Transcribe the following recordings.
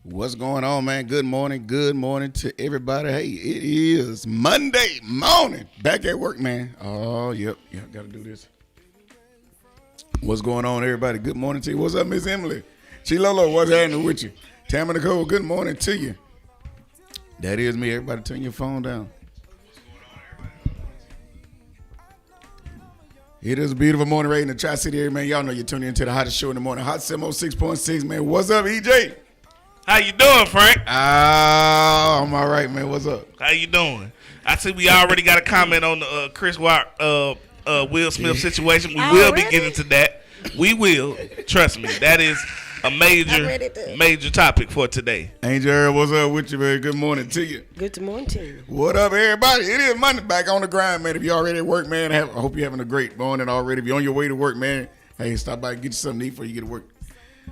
What's going on, man? Good morning to everybody. Hey, it is Monday morning. Back at work, man. Oh, yep, gotta do this. What's going on, everybody? Good morning to you. What's up, Miss Emily? Chilolo, what's happening with you? Tammy Nicole, good morning to you. That is me. Everybody turn your phone down. It is a beautiful morning right in the Tri-City area, man. Y'all know you're tuning into the hottest show in the morning. Hot 706.6, man. What's up, EJ? How you doing, Frank? I'm all right, man. What's up? How you doing? I see we already got a comment on the Chris Rock, Will Smith situation. We will be getting to that. We will. Trust me. That is a major topic for today. Angel Earl, what's up with you, man? Good morning to you. Good morning to you. What up, everybody? It is Monday, back on the grind, man. If you're already at work, man, I hope you're having a great morning already. If you're on your way to work, man, hey, stop by and get you something to eat before you get to work.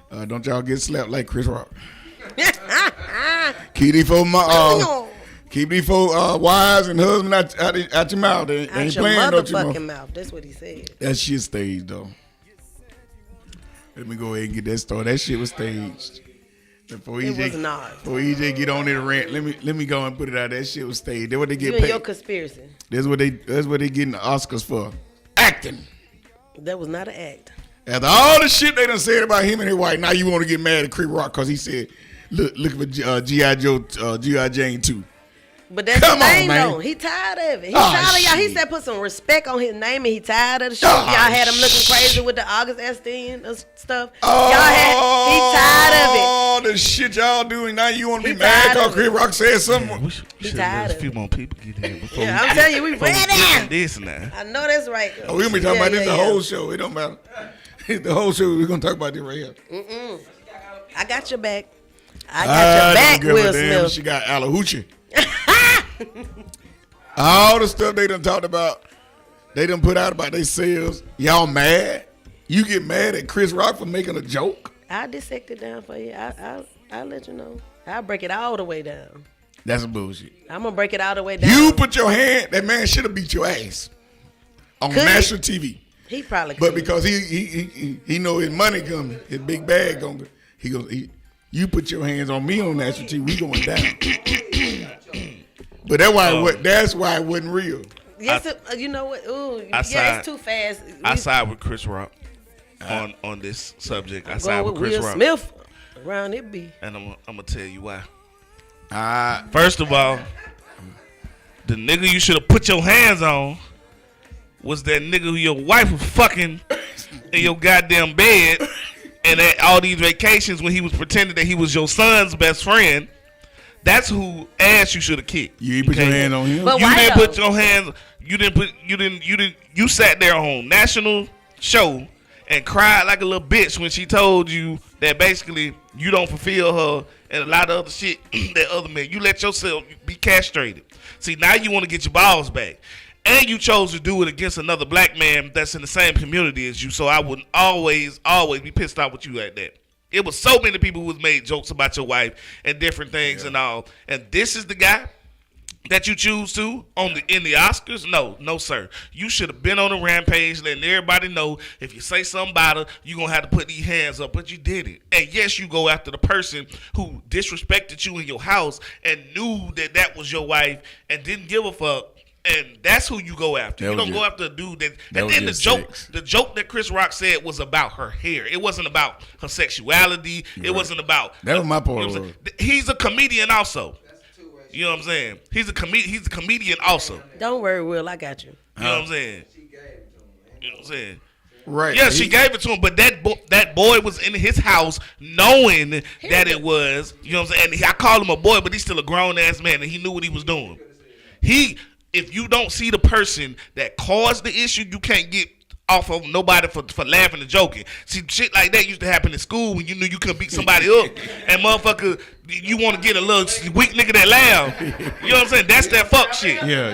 Don't y'all get slapped like Chris Rock. Keep these folks wives and husband out your mouth. They ain't your playing, don't you know? motherfucking mouth. That's what he said. That shit staged, though. Let me go ahead and get that started. That shit was staged. Before it was not. Before EJ get on there to rant, let me go and put it out. That shit was staged. That's what they get you paid. And your conspiracy. That's what they getting the Oscars for. Acting. That was not an act. After all the shit they done said about him and his wife, now you want to get mad at Chris Rock because he said, look for G.I. Jane 2. But that's the thing, though. He tired of it. He tired of y'all. He said put some respect on his name, and he tired of the shit. Y'all had him looking crazy with the August Alsina stuff. He tired of it. Oh, the shit y'all doing now, you want to be mad because Chris Rock said something? We should let a few more people get in before I'm telling you, we ready. This now. I know that's right. Oh, we're going to be talking about this the whole show. It don't matter. The whole show, we're going to talk about this right here. I got your back. I got your back, Will Smith. She got Alahuchi. All the stuff they done talked about, they done put out about themselves. Y'all mad? You get mad at Chris Rock for making a joke? I'll dissect it down for you. I'll let you know. I'll break it all the way down. That's bullshit. I'm going to break it all the way down. You put your hand, that man should have beat your ass on national TV. He probably could. But because he know his money coming, his big bag coming, you put your hands on me on national TV, we going down. But that's why it wasn't real. Yes, you know what? Ooh, it's too fast. I side with Chris Rock on this subject. I side with Chris Rock. Smith around it be. And I'm gonna tell you why. First of all, the nigga you should have put your hands on was that nigga who your wife was fucking in your goddamn bed and at all these vacations when he was pretending that he was your son's best friend. That's who ass you should have kicked. You didn't put your hand on him. But you why didn't though? put your hands. You sat there on national show and cried like a little bitch when she told you that basically you don't fulfill her and a lot of other shit that other men. You let yourself be castrated. See, now you want to get your balls back. And you chose to do it against another black man that's in the same community as you. So I would always be pissed off with you like that. It was so many people who made jokes about your wife and different things and all. And this is the guy that you choose to in the Oscars? No, sir. You should have been on a rampage letting everybody know if you say something about her, you're going to have to put these hands up. But you didn't. And yes, you go after the person who disrespected you in your house and knew that was your wife and didn't give a fuck. And that's who you go after. You don't go after a dude that and then the joke that Chris Rock said was about her hair. It wasn't about her sexuality. It wasn't about that was my point. He's a comedian also. You know what I'm saying? He's a comedian also. Don't worry, Will, I got you. You know what I'm saying? You know what I'm saying? Right. Yeah, she gave it to him, but that boy was in his house knowing that it was, you know what I'm saying? And I call him a boy, but he's still a grown ass man and he knew what he was doing. If you don't see the person that caused the issue, you can't get off of nobody for laughing and joking. See, shit like that used to happen in school when you knew you couldn't beat somebody up. And motherfucker, you want to get a little weak nigga that laugh. You know what I'm saying? That's that fuck shit. Yeah.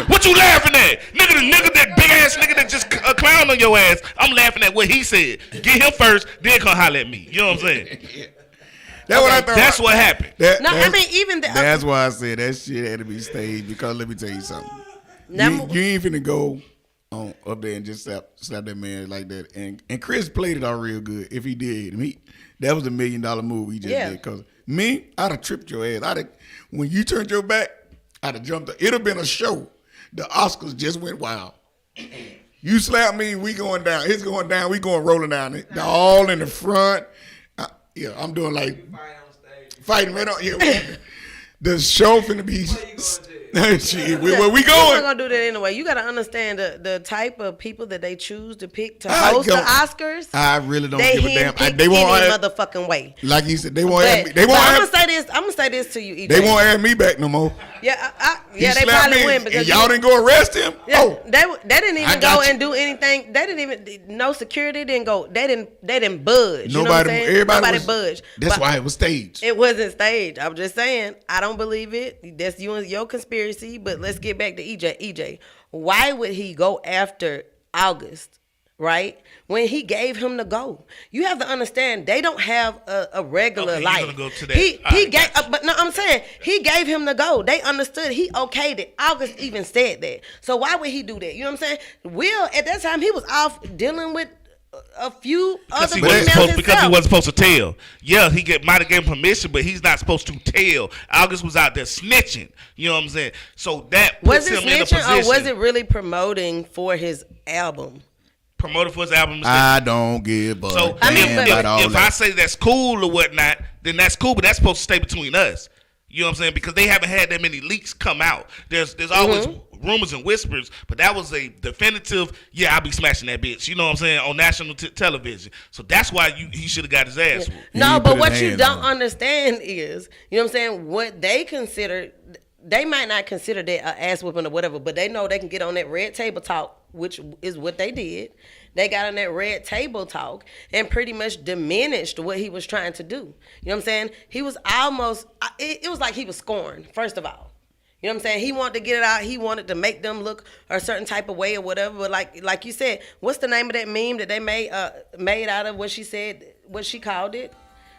What you laughing at? Nigga, that big ass nigga that just clown on your ass. I'm laughing at what he said. Get him first, then come holler at me. You know what I'm saying? That's what I thought. That's what happened. That's why I said that shit had to be staged because let me tell you something. You ain't finna go on up there and just slap that man like that. And Chris played it all real good. If he did, that was a $1 million move he just did. Because me, I'd have tripped your ass. When you turned your back, I'd have jumped. It'd have been a show. The Oscars just went wild. You slap me, we going down. It's going down. We going rolling down. They're all in the front. I'm doing like fighting right on. Yeah, the show finna be. Shit, where we going? We're gonna do that anyway. You gotta understand the type of people that they choose to pick to host the Oscars. I really don't give a damn. They won't any motherfucking way. Like you said, they won't add me. They won't. I'm gonna say this to you. EJ. They won't add me back no more. Yeah, they probably win because y'all didn't go arrest him. Yeah, they didn't even go and do anything. They didn't even no security didn't go. They didn't budge. Nobody budged. That's why it was staged. It wasn't staged. I'm just saying. I don't believe it. That's you and your conspiracy. But let's get back to EJ. EJ, why would he go after August, right? When he gave him the go, you have to understand they don't have a regular life. You're gonna go to that. He gave, but no, I'm saying he gave him the go. They understood. He okayed it. August even said that. So why would he do that? You know what I'm saying? Will at that time he was off dealing with a few other females because he wasn't supposed to tell. Yeah, he might have given permission, but he's not supposed to tell. August was out there snitching. You know what I'm saying? So that puts him in a position. Or was it really promoting for his album? Promoting for his album. I don't give a so if I say that's cool or whatnot, then that's cool. But that's supposed to stay between us. You know what I'm saying? Because they haven't had that many leaks come out. There's always rumors and whispers, but that was a definitive, I'll be smashing that bitch. You know what I'm saying? On national television. So that's why he should have got his ass. No, but what you don't understand is, you know what I'm saying, what they consider, they might not consider that an ass whooping or whatever, but they know they can get on that red table talk, which is what they did. They got on that red table talk and pretty much diminished what he was trying to do. You know what I'm saying? He was almost, it was like he was scorned, first of all. You know what I'm saying? He wanted to get it out. He wanted to make them look a certain type of way or whatever. But like you said, what's the name of that meme that they made out of what she said, what she called it?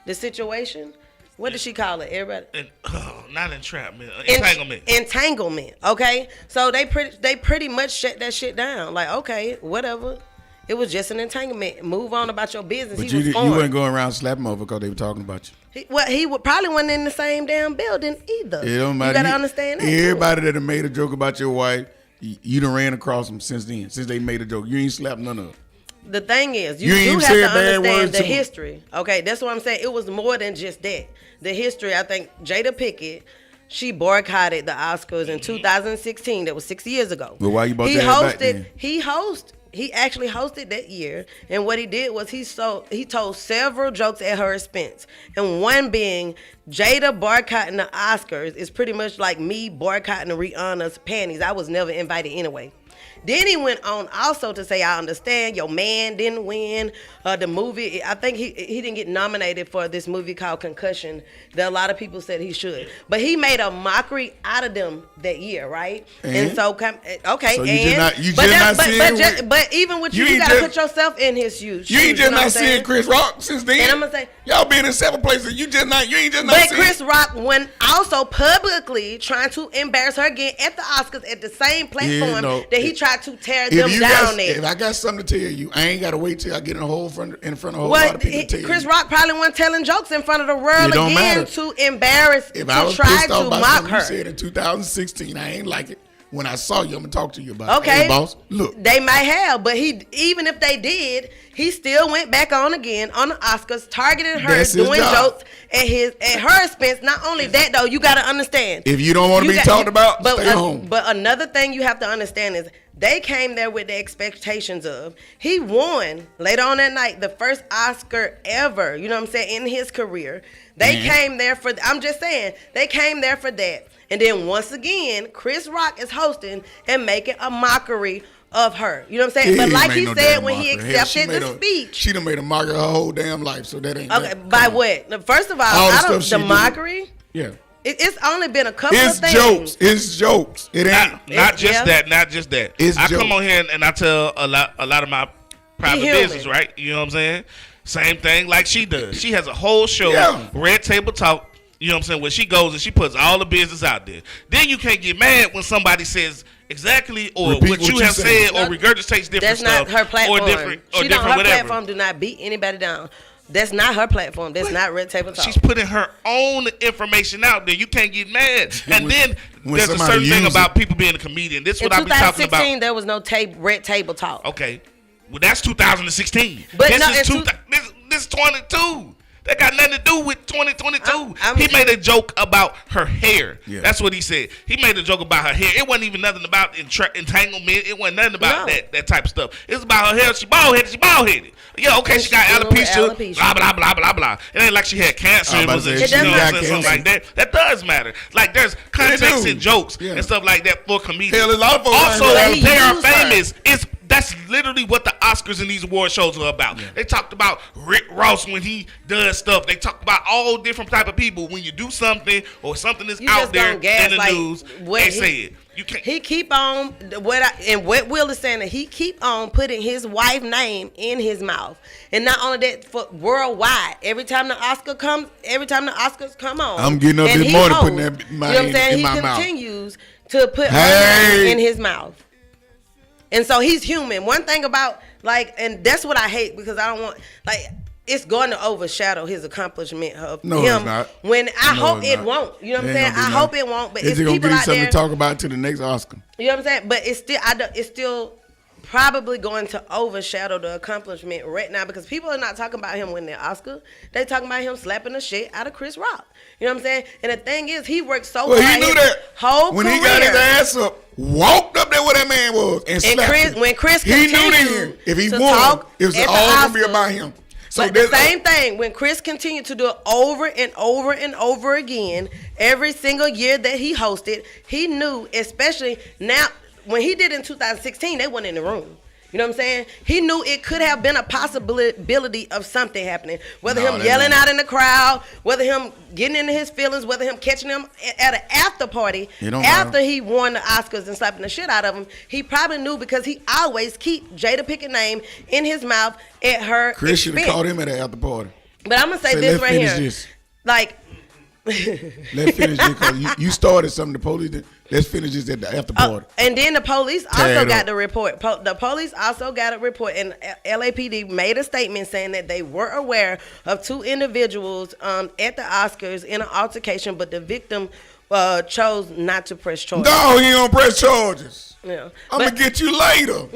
The situation? What did she call it? Everybody? Not entrapment. Entanglement. Entanglement. Okay? So they pretty much shut that shit down. Like, okay, whatever. It was just an entanglement. Move on about your business. But you wasn't going around slapping over because they were talking about you. He probably wasn't in the same damn building either. It don't matter. You gotta understand that. Everybody that have made a joke about your wife, you done ran across them since then. Since they made a joke, you ain't slapped none of them. The thing is, you do have to understand the history. Okay, that's what I'm saying. It was more than just that. The history. I think Jada Pinkett, she boycotted the Oscars in 2016. That was 6 years ago. Well, why you brought that back then? He actually hosted that year, and what he did was he told several jokes at her expense, and one being Jada boycotting the Oscars is pretty much like me boycotting Rihanna's panties. I was never invited anyway. Then he went on also to say, I understand your man didn't win the movie. I think he didn't get nominated for this movie called Concussion that a lot of people said he should. But he made a mockery out of them that year, right? And so, okay. So but even with you got to put yourself in his shoes. You ain't just not seeing Chris Rock since then. And I'm going to say, y'all been in several places. You ain't just not seeing. But Chris Rock went also publicly trying to embarrass her again at the Oscars at the same platform that he tried to tear them down there. If I got something to tell you, I ain't got to wait till I get in front of a whole lot of people to tell you. Chris Rock probably wasn't telling jokes in front of the world again to embarrass, if I was try pissed off to about mock something her. You said in 2016, I ain't like it. When I saw you, I'm gonna talk to you about it. Okay, hey, boss, look. They might have, but even if they did, he still went back on again on the Oscars, targeted her, doing jokes at her expense. Not only that, though, you gotta understand. If you don't want to be talked about, stay home. But another thing you have to understand is they came there with the expectations of he won later on that night the first Oscar ever. You know what I'm saying, in his career. They came there for. I'm just saying they came there for that. And then once again, Chris Rock is hosting and making a mockery of her. You know what I'm saying? But like he said when he accepted the speech. She done made a mockery of her whole damn life, so that ain't okay. By what? First of all, the mockery? Yeah. It's only been a couple of It's things. jokes. It ain't. Not just that. I come on here and I tell a lot of my private business, right? You know what I'm saying? Same thing like she does. She has a whole show, Red Table Talk. You know what I'm saying? When she goes and she puts all the business out there. Then you can't get mad when somebody says exactly, or Repeat what you have said, or regurgitates different That's stuff. not her platform. Or different, or she different don't, her whatever. platform do not beat anybody down. That's not her platform. That's not Red Table Talk. She's putting her own information out there. You can't get mad. And then there's a certain thing about people being a comedian. This is what I've been talking about. In 2016, there was no Red Table Talk. Okay. Well, that's 2016. But this is 22. That got nothing to do with 2022. He made a joke about her hair. Yeah. That's what he said. He made a joke about her hair. It wasn't even nothing about entanglement. It wasn't nothing about that type of stuff. It's about her hair. She bald-headed. Yeah, okay, she got alopecia. Blah, blah, blah, blah, blah. It ain't like she had cancer. Something like that. That does matter. Like, there's context and jokes and stuff like that for comedians. Hell, a lot of folks also, they are famous. That's literally what the Oscars and these award shows are about. Yeah. They talked about Rick Ross when he does stuff. They talk about all different type of people. When you do something or something is out there in the news, they say it. You can't. He keep on what Will is saying that he keep on putting his wife's name in his mouth, and not only that, for worldwide. Every time the Oscars come on, I'm getting up this morning putting that in my mouth. He continues to put her name in his mouth. And so he's human. One thing about, and that's what I hate, because I don't want, it's going to overshadow his accomplishment of him. It's not. When I hope it won't. You know what I'm saying? I hope it won't. But it's people out there. It's something to talk about to the next Oscar. You know what I'm saying? But it's still probably going to overshadow the accomplishment right now, because people are not talking about him winning the Oscar. They're talking about him slapping the shit out of Chris Rock. You know what I'm saying? And the thing is, he worked so hard. He knew that. Whole when career. He got his ass up, walked up there where that man was, and slapped him. When Chris he knew then if he won, it was all going to be about him. So but the same thing, when Chris continued to do it over and over and over again, every single year that he hosted, he knew, especially now, when he did it in 2016, they weren't in the room. You know what I'm saying? He knew it could have been a possibility of something happening. Whether him yelling out in the crowd, whether him getting into his feelings, whether him catching him at an after party after he won the Oscars and slapping the shit out of him. He probably knew, because he always keep Jada Pinkett name in his mouth at her Chris should have called him at an after party. But I'm going to say this right here. This. Let's finish this, because you started something. The police did. Let's finish this at the after party. And then the police also got the report. The police also got a report, and LAPD made a statement saying that they were aware of two individuals at the Oscars in an altercation, but the victim chose not to press charges. No, he don't press charges. Yeah. I'm going to get you later.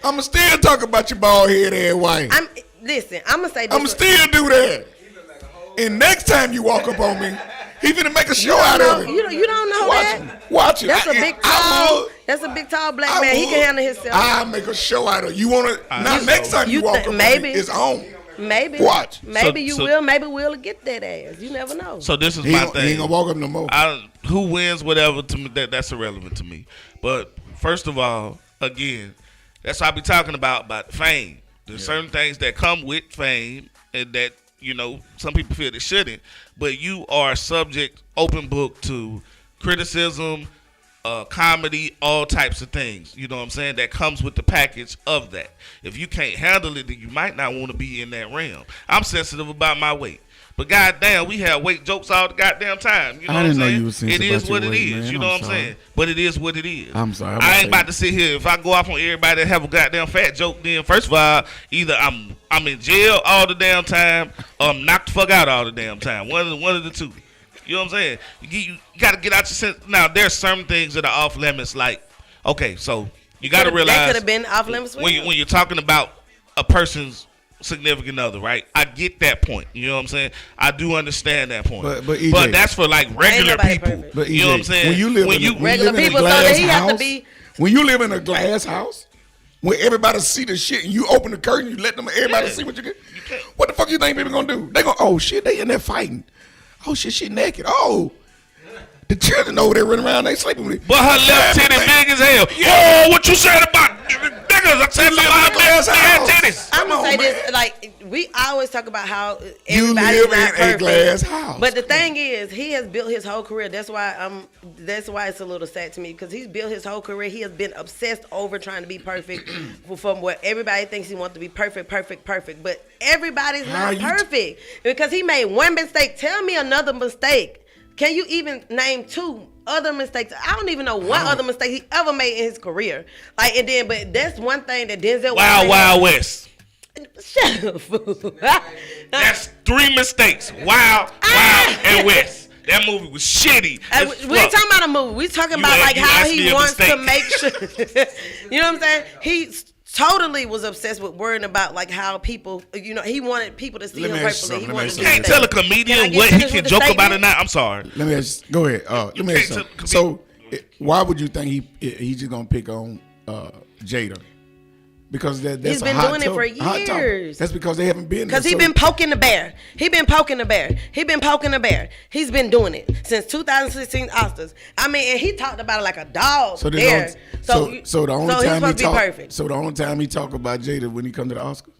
I'm going to still talk about your bald head ass wife. Listen, I'm going to say this. I'm going to still do that. And next time you walk up on me, he finna make a show out of it. You don't know that. Watch it. That's a big tall black man. He can handle himself. I'll make a show out of it. You wanna? Not next time you walk up on me, it's on. Maybe. Watch. Maybe you will. Maybe Will get that ass. You never know. So this is my thing. He ain't gonna walk up no more. Who wins, whatever, to me, that's irrelevant to me. But first of all, again, that's what I be talking about fame. There's certain things that come with fame, and that, some people feel they shouldn't, but you are subject, open book, to criticism, comedy, all types of things. You know what I'm saying? That comes with the package of that. If you can't handle it, then you might not want to be in that realm. I'm sensitive about my weight. But goddamn, we have weight jokes all the goddamn time. You know I didn't what I'm know saying? you were sensitive. It is what it weight, is. man. You know what I'm saying? But it is what it is. I'm sorry. I ain't about to sit here. If I go off on everybody that have a goddamn fat joke, then first of all, either I'm in jail all the damn time, or I'm knocked the fuck out all the damn time. One of the two. You know what I'm saying? You got to get out your sense. Now, there's some things that are off limits. Like, okay, so you got to realize that could have been off limits when you're talking about a person's significant other, right? I get that point. You know what I'm saying? I do understand that point. But EJ, that's for like regular people. Perfect. But EJ, you know what I'm saying? When you live in regular people, so that he have to be. When you live in a glass house, where everybody see the shit, and you open the curtain, you let them everybody see what you get. What the fuck you think people gonna do? They gonna, oh shit, they in there fighting. Oh shit, she naked. Oh. The children over there running around, they sleeping with it. But her left titty big as hell. Yeah. Oh, what you said about niggas? I said about bad titties. I'm gonna say this, like, we always talk about how you everybody's live not in perfect. a glass house. But the thing is, he has built his whole career. That's why it's a little sad to me, because he's built his whole career. He has been obsessed over trying to be perfect from what everybody thinks he wants to be perfect. But everybody's not perfect, because he made one mistake. Tell me another mistake Can you even name 2 other mistakes? I don't even know one other mistake he ever made in his career. Like, and then, but that's one thing that Denzel. Wild West. Shut up, fool. That's 3 mistakes. Wild and West. That movie was shitty. We ain't talking about a movie. We talking about like how he wants to make sure. You know what I'm saying? He totally was obsessed with worrying about like how people, you know, he wanted people to see him perfectly. You can't tell a comedian what he can joke about or not. I'm sorry. Let me ask, go ahead. Let me ask you something. So, why would you think he's just gonna pick on Jada? Because that's he's been doing it for years. That's because they haven't been. Because he's been poking the bear. He's been poking the bear. He's been doing it since 2016 Oscars. I mean, and he talked about it like a dog. So there. So the only time he talk. Perfect. So the only time he talk about Jada when he come to the Oscars.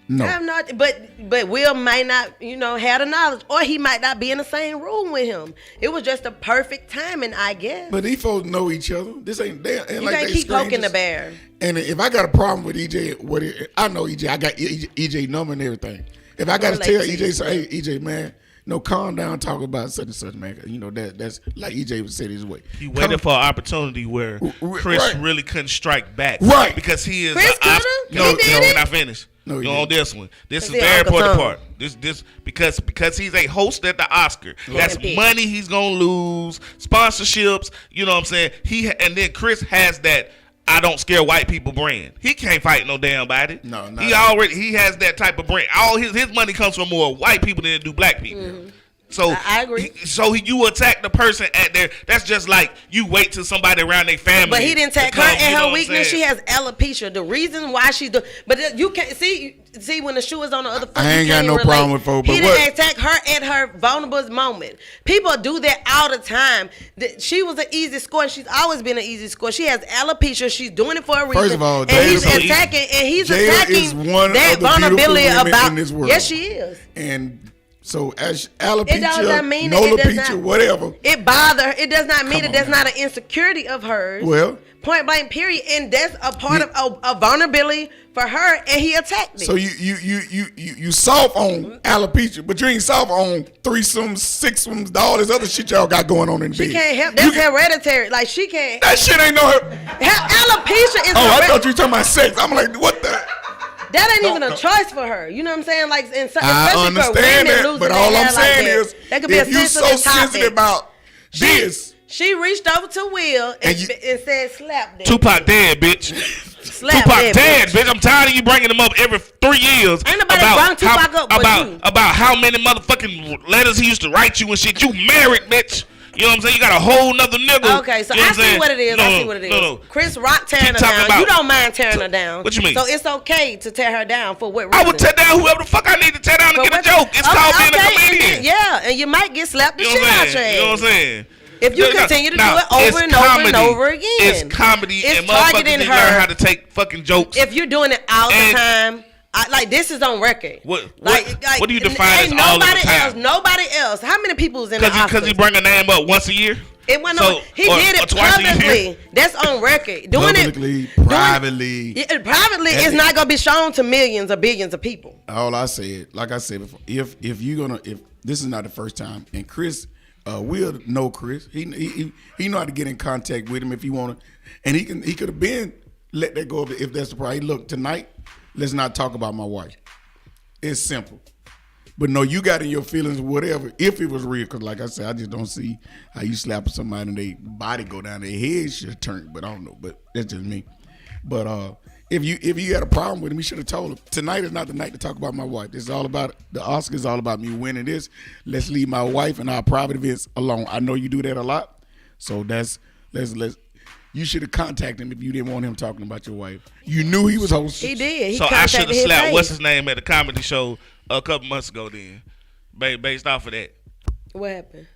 No, I'm not. But Will might not, you know, have the knowledge, or he might not be in the same room with him. It was just a perfect timing, I guess. But these folks know each other. This ain't you like can't keep poking the bear. And if I got a problem with EJ, I know EJ. I got EJ number and everything. If I got to tell EJ, say, hey, EJ, man, no, calm down, talk about such and such, man. You know that's like EJ would say his way. He waited for an opportunity where Chris really couldn't strike back, right? Because he is. Chris no, can I finish? No, you on this one. This is very important part. This because he's a host at the Oscar. That's money he's gonna lose, sponsorships. You know what I'm saying? And then Chris has that I don't scare white people brand. He can't fight no damn body. No, he has that type of brand. All his money comes from more white people than it do black people. Mm-hmm. So I agree. You attack the person at their. That's just like you wait till somebody around their family. But he didn't attack her and her weakness. She has alopecia. The reason why she's but you can't see when the shoe is on the other foot. I ain't got no problem with folks. He didn't attack her at her vulnerable moment. People do that all the time. She was an easy score. She's always been an easy score. She has alopecia. She's doing it for a reason. First of all, and he's attacking that vulnerability about. In this world. Yes, she is. And. So as alopecia, alopecia, whatever. It does not mean that that's not an insecurity of hers. Well, point blank, period. And that's a part of a vulnerability for her, and he attacked it. So you soft on alopecia, but you ain't soft on threesomes, sixsomes, all this other shit y'all got going on in the bed. She can't help. That's hereditary. Like she can't. That shit ain't no. Alopecia is. Oh, I thought you were talking about sex. I'm like, what the. That ain't even a choice for her. You know what I'm saying? Like, I understand that, but all I'm saying is, that could be if you so sensitive about this. She reached over to Will and said, "Slap that." Tupac dead, bitch. Tupac dead, bitch. I'm tired of you bringing him up every 3 years. Ain't nobody brought Tupac up about how many motherfucking letters he used to write you and shit. You married, bitch. You know what I'm saying? You got a whole nother nigga. Okay, so I see what it is. I see what it is. No. Chris Rock tearing her down. You don't mind tearing her down. What you mean? So it's okay to tear her down for what reason? I would tear down whoever the fuck I need to tear down to get a joke. It's called being a comedian. Yeah, and you might get slapped the shit out your ass. You know what I'm saying? If you continue to do it over and over and over again. It's comedy and motherfuckers need to learn how to take fucking jokes. If you're doing it all the time. Like this is on record. What do you define as all the time? Nobody else. How many people is in the Oscars? Because he bring a name up once a year? He did it publicly. That's on record. Privately. Privately is not gonna be shown to millions or billions of people. All I said, like I said before, if this is not the first time, and Chris will know Chris. He know how to get in contact with him if he wanna, and he could have been let that go if that's the problem. Hey, look, tonight, let's not talk about my wife. It's simple. But no, you got in your feelings, whatever, if it was real. Because like I said, I just don't see how you slap somebody and their body go down, their head should turn. But I don't know. But that's just me. But if you had a problem with him, you should have told him. Tonight is not the night to talk about my wife. This is all about, the Oscar is all about me winning this. Let's leave my wife and our private events alone. I know you do that a lot. So let's you should have contacted him if you didn't want him talking about your wife. You knew he was hosting. He did. So I should have slapped what's his name at the comedy show a couple months ago then, based off of that. What happened?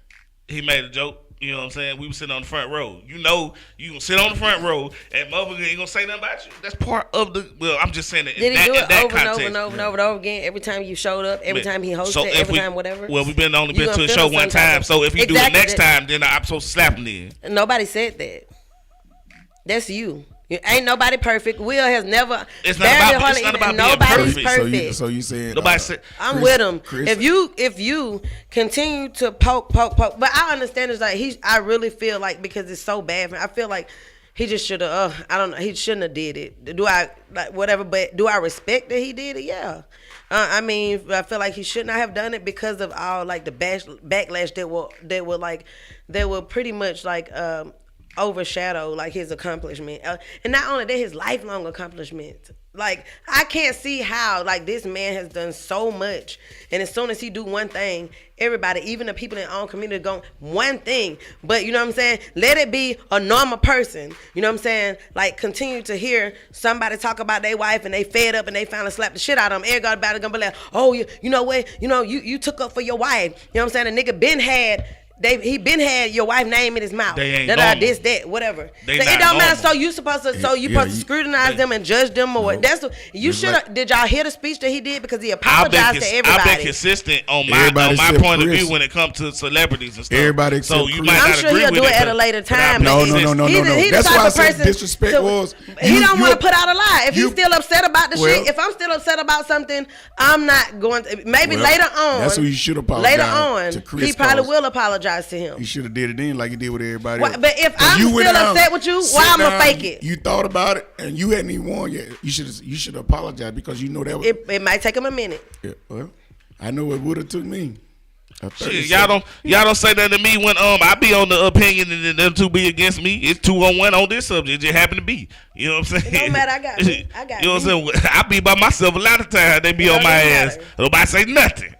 He made a joke. You know what I'm saying? We were sitting on the front row. You know, you gonna sit on the front row and motherfucker ain't gonna say nothing about you. That's part of the. Well, I'm just saying that. Did he do it over and over again? Every time you showed up, every time he hosted, every time whatever. Well, we've only been to a show one time. So if he do it next time, then I'm supposed to slap him then. Nobody said that. That's you. Ain't nobody perfect. Will has never. It's not about nobody's being perfect. So you saying nobody said I'm with him. If you continue to poke, but I understand it's like I really feel like because it's so bad. I feel like he just should have. I don't know. He shouldn't have did it. Do I like whatever? But do I respect that he did it? Yeah. I mean, I feel like he should not have done it because of all like the backlash that will pretty much like overshadow like his accomplishment, and not only that, his lifelong accomplishments. Like I can't see how like this man has done so much, and as soon as he do one thing, everybody, even the people in our own community, go one thing. But you know what I'm saying? Let it be a normal person. You know what I'm saying? Like continue to hear somebody talk about their wife and they fed up and they finally slapped the shit out of them. Everybody gonna be like, oh, you know what? You took up for your wife. You know what I'm saying? The nigga been had. He been had your wife's name in his mouth. They ain't normal. This, that, whatever. So it don't normal. matter. So you supposed to scrutinize them and judge them or what? That's what you should have. Did y'all hear the speech that he did? Because he apologized to everybody. I've been consistent on my point of view when it comes to celebrities and stuff. Everybody so you might I'm not sure agree he'll with do it it at a later time. No. That's why I said disrespect was. He don't want to put out a lie. If he's still upset about the shit, if I'm still upset about something, I'm not going to. Maybe later on. That's who you should apologize. Later on, he probably will apologize to him. You should have did it then like you did with everybody else. But if I'm still upset with you, why I'm gonna fake it? You thought about it and you hadn't even won yet. You should apologize because you know that was, it might take him a minute. Yeah, well, I know it would have took me. Shit, y'all don't say that to me when I be on the opinion and them two be against me. It's 2-on-1 on this subject. It just happen to be. You know what I'm saying? It don't matter. I got me. You know what I'm saying? I be by myself a lot of times. They be on my ass. Nobody say nothing.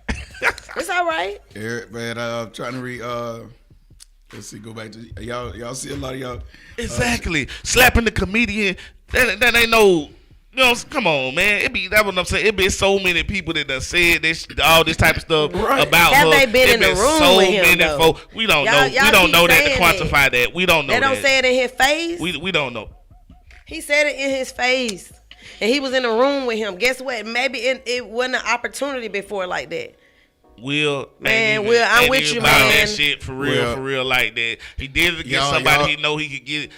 It's all right. Yeah, man. I'm trying to read. Let's see. Go back to y'all. See a lot of y'all. Exactly. Slapping the comedian. That ain't no. You know, come on, man. That's what I'm saying. It be so many people that done said this, all this type of stuff about Have her. they been in the room with him, though? We don't know. We don't know that to quantify that. We don't know that. They don't say it in his face. We don't know. He said it in his face, and he was in the room with him. Guess what? Maybe it wasn't an opportunity before like that. Will, I'm with you, man. That shit for real, like that. He did it against somebody he know he could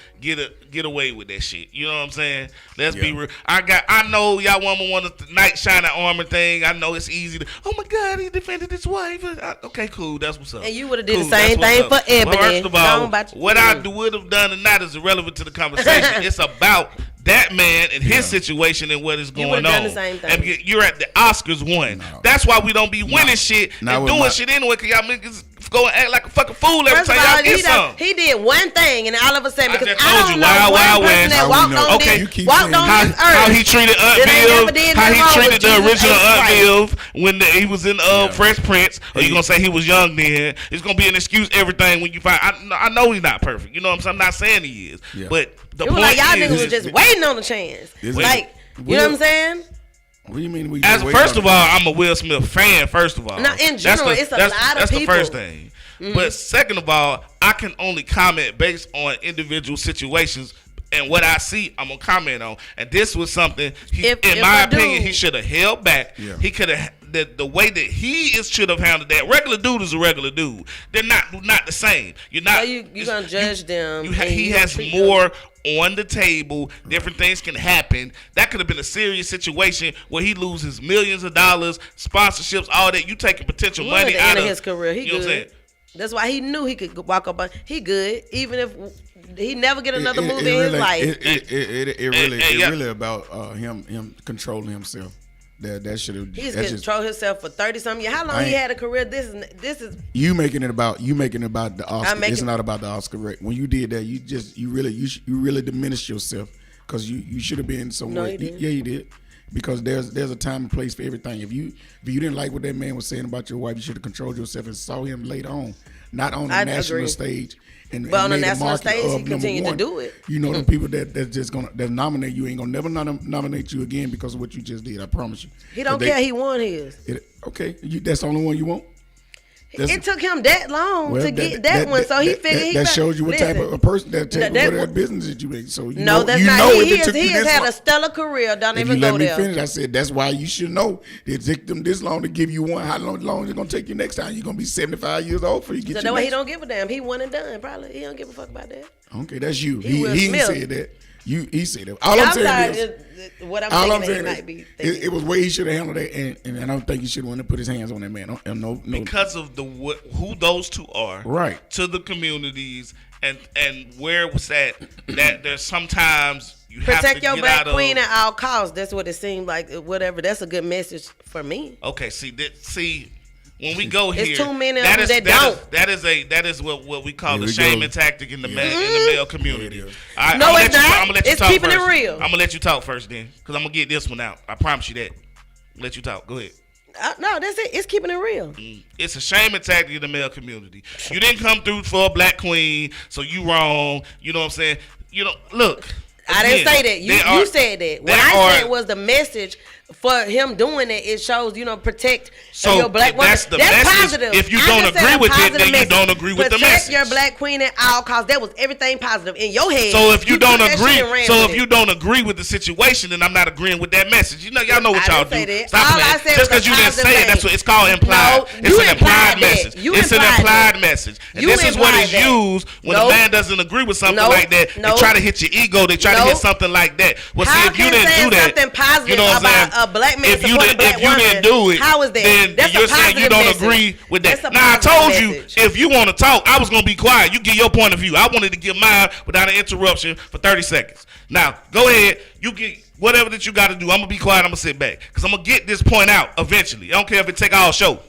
get away with that shit. You know what I'm saying? Let's be real. I know y'all woman want a knight shining armor thing. I know it's easy to. Oh my God, he defended his wife. Okay, cool. That's what's up. And you would have did the same thing for Ebony. First of all, what I would have done or not is irrelevant to the conversation. It's about that man and his situation and what is going on. Done the same thing. And you're at the Oscars one. No. That's why we don't be winning shit and doing shit anyway, because y'all niggas go and act like a fucking fool every time y'all get something. He did one thing, and all of a sudden, because I don't know Wild one person that walked on this earth. How he treated Aunt Viv, how he treated the original Aunt Viv when he was in Fresh Prince. Or you gonna say he was young then? It's gonna be an excuse everything when you find. I know he's not perfect. You know what I'm saying? I'm not saying he is, but the point like y'all niggas was just waiting on a chance. Like, you know what I'm saying? What do you mean first of all, I'm a Will Smith fan. First of all, now in general, it's a lot of people. That's the first thing. Mm-hmm. But second of all, I can only comment based on individual situations. And what I see, I'm gonna comment on. And this was something, in my opinion, he should have held back. Yeah. He could have the way that he should have handled that. Regular dude is a regular dude. They're not the same. You're not. So you're gonna judge them. He has more on the table. Different things can happen. That could have been a serious situation where he loses millions of dollars, sponsorships, all that. You taking potential money out of his career. He good. That's why he knew he could walk up on. He good, even if he never get another movie in his life. It really about him controlling himself. That should have. He's controlled himself for 30-something years. How long he had a career? This is. You making it about the Oscar. It's not about the Oscar. Right? When you did that, you really diminished yourself because you should have been somewhere. No, you didn't. Yeah, you did. Because there's a time and place for everything. If you didn't like what that man was saying about your wife, you should have controlled yourself and saw him later on, not on the national stage. But on the national stage, he continued to do it. You know, the people that just that nominate you ain't gonna never nominate you again because of what you just did. I promise you. He don't care. He won his. That's the only one you want. It took him that long to get that one, so he figured that shows you what type of a person what business that you make. So that's not. He has had a stellar career. Don't even go there. Finish. I said that's why you should know it took them this long to give you one. How long is it gonna take you next time? You're gonna be 75 years old before you get. So that's why he don't give a damn. He won and done. Probably he don't give a fuck about that. Okay, that's you. He said that. He said it. All I'm saying is, what I'm all I'm saying saying might be it was way he should have handled that, and I don't think he should have wanted to put his hands on that man. No, because of who those two are, right? To the communities and where it was that there's sometimes you protect have to your get black out of, queen at all costs. That's what it seemed like. Whatever. That's a good message for me. Okay, see. When we go here, it's too many of them that don't. That is what we call the shaming tactic in the male community. I'm no, it's not. I'm gonna let you it's talk keeping first. it real. I'm gonna let you talk first, then, because I'm gonna get this one out. I promise you that. Let you talk. Go ahead. No, that's it. It's keeping it real. It's a shaming tactic in the male community. You didn't come through for a black queen, so you wrong. You know what I'm saying? Look. I didn't say that. You said that. What I said was the message for him doing it. It shows, protect your black woman. That's positive. If you don't agree with it, then you don't agree with the message. Protect your black queen at all costs. That was everything positive in your head. So if you don't agree with the situation, then I'm not agreeing with that message. Y'all know what y'all do. Stop playing. Just because you didn't say it, that's what it's called implied. It's an implied message. It's an implied message. And this is what is used when a man doesn't agree with something like that. They try to hit your ego. They try to hit something like that. Well, see, if you didn't do that, something positive about a black man supporting a black woman, didn't do it, how is that? Then that's you're saying you don't agree with that. Now I told you, if you want to talk, I was gonna be quiet. You get your point of view. I wanted to give mine without an interruption for 30 seconds. Now go ahead. You get whatever that you got to do. I'm gonna be quiet. I'm gonna sit back because I'm gonna get this point out eventually. I don't care if it take all show.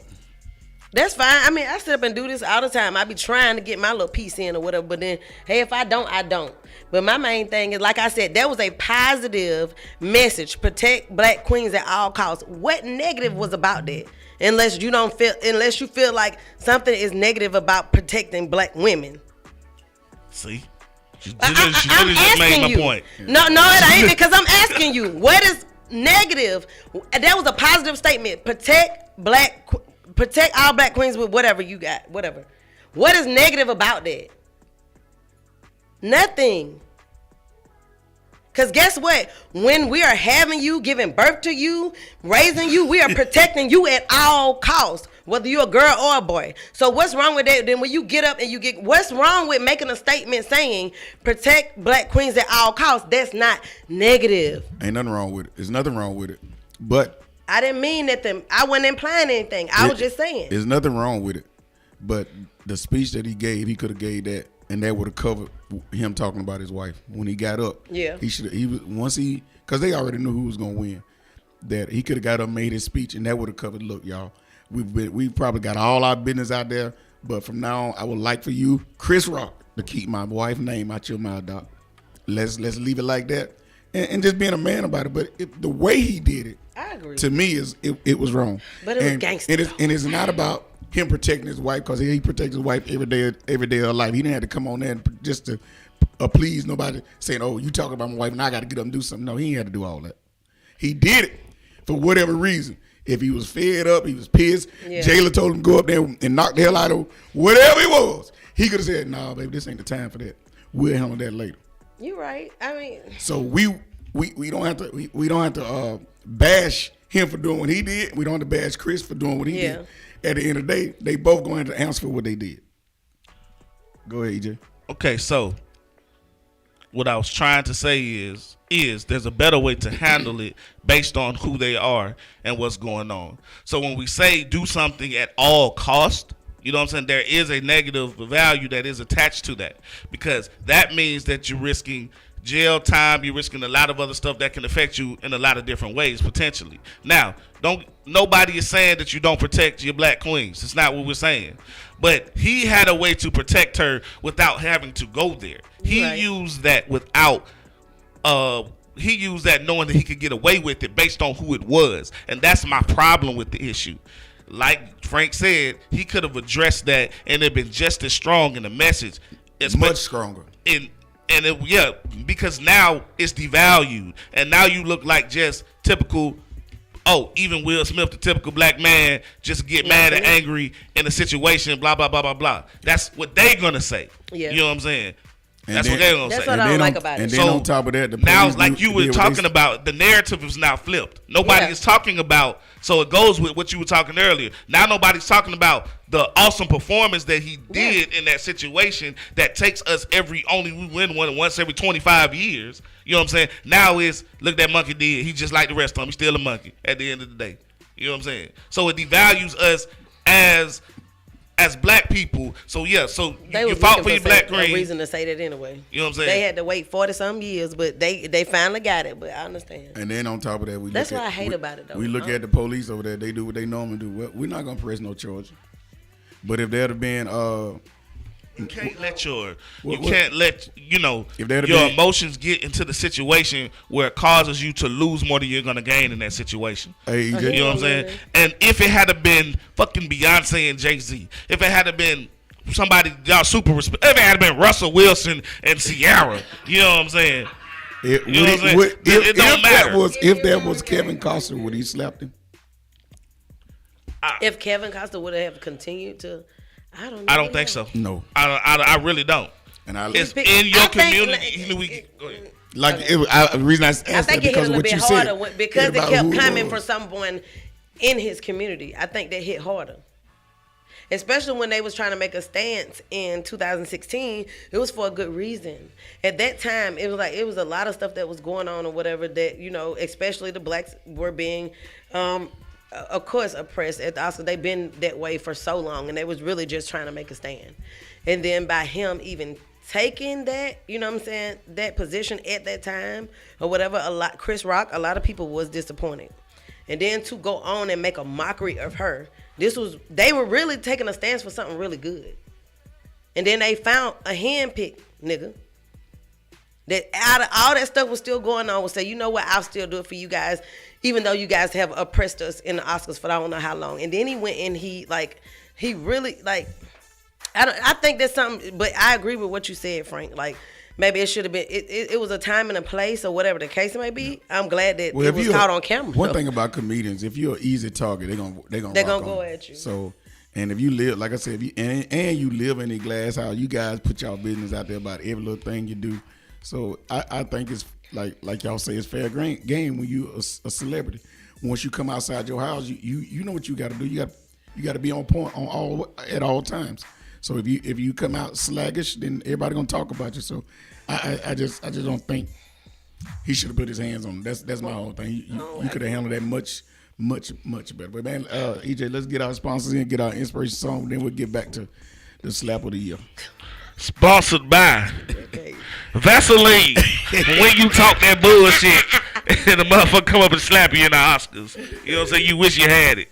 That's fine. I mean, I sit up and do this all the time. I be trying to get my little piece in or whatever, but then, hey, if I don't, I don't. But my main thing is, like I said, that was a positive message. Protect black queens at all costs. What negative was about that? Unless you feel like something is negative about protecting black women. See? She just made my point. No, it ain't, because I'm asking you, what is negative? That was a positive statement. Protect all black queens with whatever you got, whatever. What is negative about that? Nothing. Because guess what? When we are having you, giving birth to you, raising you, we are protecting you at all costs, whether you're a girl or a boy. So what's wrong with that? Then when you get up and what's wrong with making a statement saying protect black queens at all costs? That's not negative. Ain't nothing wrong with it. There's nothing wrong with it. But I didn't mean that. I wasn't implying anything. I was just saying. There's nothing wrong with it. But the speech that he gave, he could have gave that, and that would have covered him talking about his wife when he got up. Yeah. Because they already knew who was gonna win. That he could have got up, made his speech, and that would have covered. Look, y'all, we probably got all our business out there, but from now on, I would like for you, Chris Rock, to keep my wife's name out your mouth, doc. Let's leave it like that, and just being a man about it. But the way he did it, I agree. To me, it was wrong. But it was gangster. And it's not about him protecting his wife, because he protects his wife every day of her life. He didn't have to come on there just to please nobody, saying, "Oh, you talking about my wife, and I got to get up and do something." No, he ain't had to do all that. He did it for whatever reason. If he was fed up, he was pissed. Yeah. Jailer told him to go up there and knock the hell out of whatever it was. He could have said, "Nah, baby, this ain't the time for that. We'll handle that later." You're right. I mean, so we don't have to bash him for doing what he did. We don't have to bash Chris for doing what he did. At the end of the day, they both going to answer for what they did. Go ahead, EJ. Okay, so what I was trying to say is there's a better way to handle it based on who they are and what's going on. So when we say do something at all cost, you know what I'm saying, there is a negative value that is attached to that, because that means that you're risking jail time, you're risking a lot of other stuff that can affect you in a lot of different ways potentially. Now, nobody is saying that you don't protect your black queens. It's not what we're saying. But he had a way to protect her without having to go there. He used that he used that knowing that he could get away with it based on who it was. And that's my problem with the issue. Like Frank said, he could have addressed that and it been just as strong in the message. It's much stronger. Because now it's devalued, and now you look like just typical. Oh, even Will Smith, the typical black man, just get mad and angry in a situation. Blah blah blah blah blah. That's what they gonna say. Yeah. You know what I'm saying? That's what they're gonna say. That's what I don't like about it. And then on top of that, the now, police like you were talking about, the narrative is now flipped. Nobody is talking about. So it goes with what you were talking earlier. Now nobody's talking about the awesome performance that he did in that situation that takes us we win one once every 25 years. You know what I'm saying? Now is, look, that monkey did. He just like the rest of them. He's still a monkey at the end of the day. You know what I'm saying? So it devalues us as black people. So yeah, so you fought for your black green. A reason to say that anyway. You know what I'm saying? They had to wait 40-some years, but they finally got it. But I understand. And then on top of that, that's what I hate about it though. We look at the police over there. They do what they normally do. We're not gonna press no charge. But if there'd have been you can't let your emotions get into the situation where it causes you to lose more than you're gonna gain in that situation. Hey, you know what I'm saying? And if it had been fucking Beyonce and Jay-Z, if it had been somebody y'all super respect, if it had been Russell Wilson and Ciara, you know what I'm saying? It don't matter. If that was Kevin Costner, would he slapped him? If Kevin Costner would have continued to, I don't know. I don't think so. No, I really don't. And it's in your community. Go ahead. The reason I asked I think that because it hit a little bit harder because it kept coming from was. someone in his community. I think that hit harder, especially when they was trying to make a stance in 2016. It was for a good reason. At that time, it was a lot of stuff that was going on or whatever that especially the blacks were being. Of course, oppressed at the Oscars. They've been that way for so long, and they was really just trying to make a stand. And then by him even taking that, you know what I'm saying, that position at that time or whatever, Chris Rock, a lot of people was disappointed. And then to go on and make a mockery of her, they were really taking a stance for something really good. And then they found a handpicked nigga that out of all that stuff was still going on would say, you know what, I'll still do it for you guys, even though you guys have oppressed us in the Oscars for I don't know how long. And then he went and he really I think that's something, but I agree with what you said, Frank. Like maybe it should have been it was a time and a place or whatever the case may be. I'm glad that it was caught on camera. One thing about comedians, if you're an easy target, they're gonna go at you. So, and if you live, like I said, if you live in a glass house, you guys put y'all business out there about every little thing you do. So I think it's like y'all say, it's fair game when you a celebrity. Once you come outside your house, you know what you got to do. You got to be on point at all times. So if you come out sluggish, then everybody gonna talk about you. So I just don't think he should have put his hands on him. That's my whole thing. You could have handled that much better. But man, EJ, let's get our sponsors in, get our inspiration song, then we'll get back to the slap of the year. Sponsored by Vaseline. When you talk that bullshit and the motherfucker come up and slap you in the Oscars, you know what I'm saying? You wish you had it.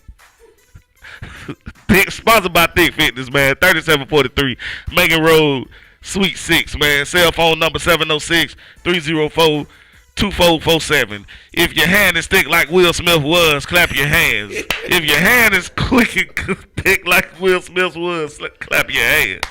Sponsored by Thick Fitness, man. 3743 Megan Road, Suite 6, man. Cell phone number 706-304-2447. If your hand is thick like Will Smith was, clap your hands. If your hand is quick and thick like Will Smith was, clap your hands.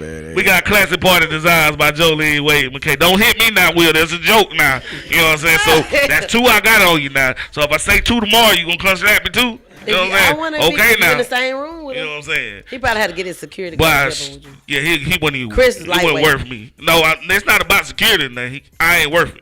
We got classic party designs by Jolene Wade McKay. Don't hit me now, Will. There's a joke now. You know what I'm saying? So that's 2 I got on you now. So if I say 2 tomorrow, you gonna come slap me too? You know what I'm saying? Okay now. In the same room with him. You know what I'm saying? He probably had to get his security. But yeah, he wasn't even. Chris he wasn't worth me. No, it's not about security. Now I ain't worth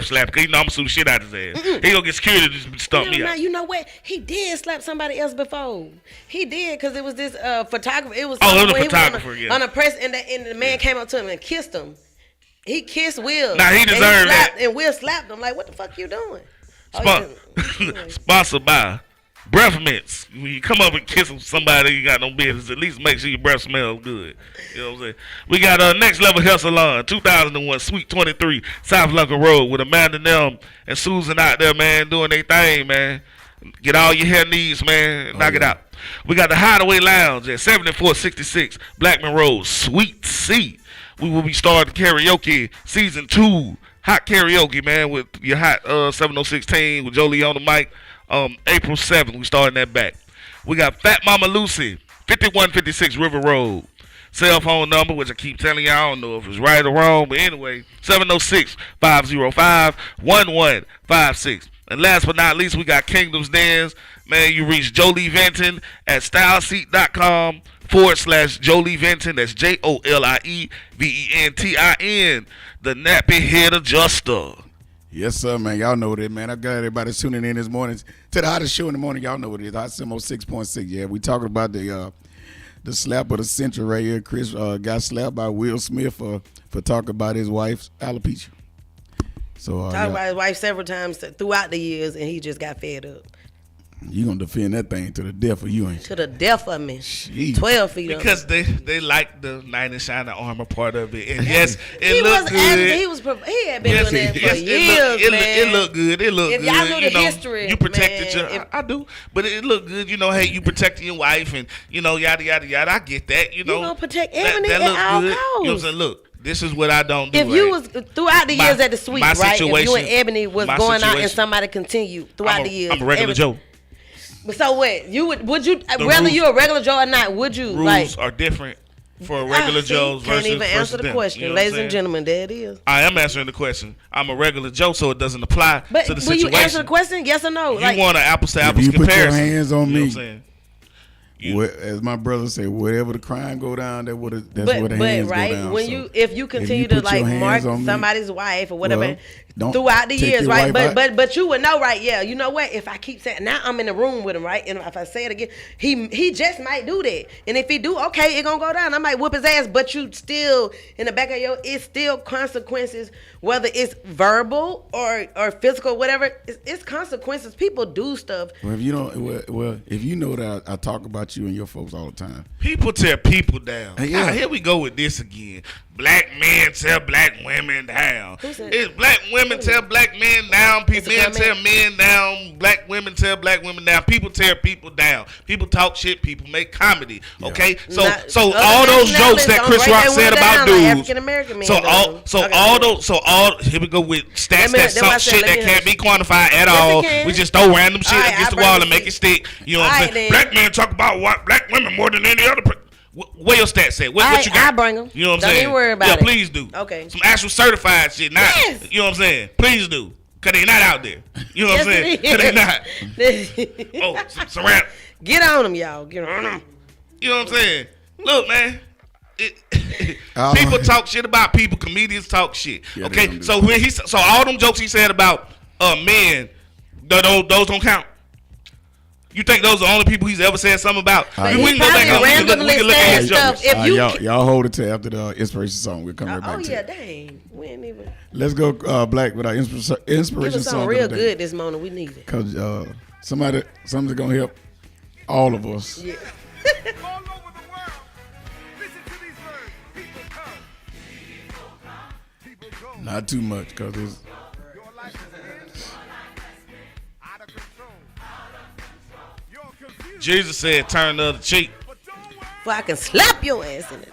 slapping. Cause I'm gonna sue the shit out his ass. He gonna get security to just stump me out. You know what? He did slap somebody else before. He did, cause it was this photographer. It was a photographer. On a press, and the man came up to him and kissed him. He kissed Will. Now he deserved that. And Will slapped him. Like, what the fuck you doing? Sponsored by Breath Mints. When you come up and kiss somebody you got no business, at least make sure your breath smells good. You know what I'm saying? We got Next Level Hair Salon, 2001, Suite 23, South Lunker Road, with Amanda Nelm and Susan out there, man, doing their thing, man. Get all your hair needs, man. Knock it out. We got the Hideaway Lounge at 7466 Blackman Road, Suite C. We will be starting karaoke season 2. Hot karaoke, man, with your hot 706 team with Jolie on the mic. April 7th, we starting that back. We got Fat Mama Lucy, 5156 River Road. Cell phone number, which I keep telling you, I don't know if it's right or wrong, but anyway, 706-505-1156. And last but not least, we got Kingdom's Dance. Man, you reach Jolie Venton at styleseat.com. /Jolie Venton. That's JOLIEVENTIN. The Nappy Head Adjuster. Yes, sir, man. Y'all know what it is, man. I got everybody tuning in this morning to the hottest show in the morning. Y'all know what it is. Hot Simo 6.6. Yeah, we talking about the slap of the century right here. Chris got slapped by Will Smith for talking about his wife's alopecia. So talked about his wife several times throughout the years, and he just got fed up. You gonna defend that thing to the death of you, ain't you? To the death of me. Jeez. 12 feet because they like the knight in shining armor part of it, and yes, it looked good. He had been doing that for years, man. It looked good. It looked good. If y'all knew the history, you protected I do, but it looked good. You know, hey, you protecting your wife, and you know, yada yada yada. I get that. You know, gonna protect Ebony that at looked all good. costs. You know what I'm saying? Look. This is what I don't do. If you was throughout the years at the suite, right? If you and Ebony was going out and somebody continued throughout the years, I'm a regular Joe. So what? Would you whether you're a regular Joe or not? Would you rules are different for a regular Joe versus can't even answer the question, you know ladies and gentlemen. There it is. I am answering the question. I'm a regular Joe, so it doesn't apply to the situation. Will you answer the question? Yes or no? You want an apples to apples comparison? You put your hands on me. You know what I'm saying? As my brother said, whatever the crime go down, that's where the hands go down. When if you continue to like mark somebody's wife or whatever throughout the years, right? But you would know, right? Yeah, you know what? If I keep saying now, I'm in the room with him, right? And if I say it again, he just might do that. And if he do, okay, it gonna go down. I might whoop his ass, but you still in the back of it's still consequences, whether it's verbal or physical, whatever. It's consequences. People do stuff. Well, if you don't, if you know that I talk about you and your folks all the time. People tear people down. Yeah. Here we go with this again. Black men tear black women down. It's black women tear black men down. Men tear men down. Black women tear black women down. People tear people down. People talk shit. People make comedy. Okay, so all those jokes that Chris Rock said about dudes. Here we go with stats that's some shit that can't be quantified at all. We just throw random shit against the wall and make it stick. You know what I'm saying? Black men talk about black women more than any other person. What your stats say? What you got? I bring them. You know what I'm saying? Don't even worry about it. Yeah, please do. Okay. Some actual certified shit. Not, you know what I'm saying? Please do. Because they not out there. You know what I'm saying? Because they not. Some rap. Get on them, y'all. Get on them. You know what I'm saying? Look, man. People talk shit about people. Comedians talk shit. Yeah, okay? So all them jokes he said about men, those don't count. You think those are the only people he's ever said something about? We can go back and we can look at his jokes. Y'all hold it till after the inspiration song. We'll come right back to it. Oh, yeah, dang. We ain't even. Let's go Black with our inspiration song. Give us something real good this morning. We need it. Because something's going to help all of us. Yeah. All over the world. Listen to these words. People come. People go. Not too much because it's. Your life is out of control. Jesus said, turn the other cheek. Before I can slap your ass in it.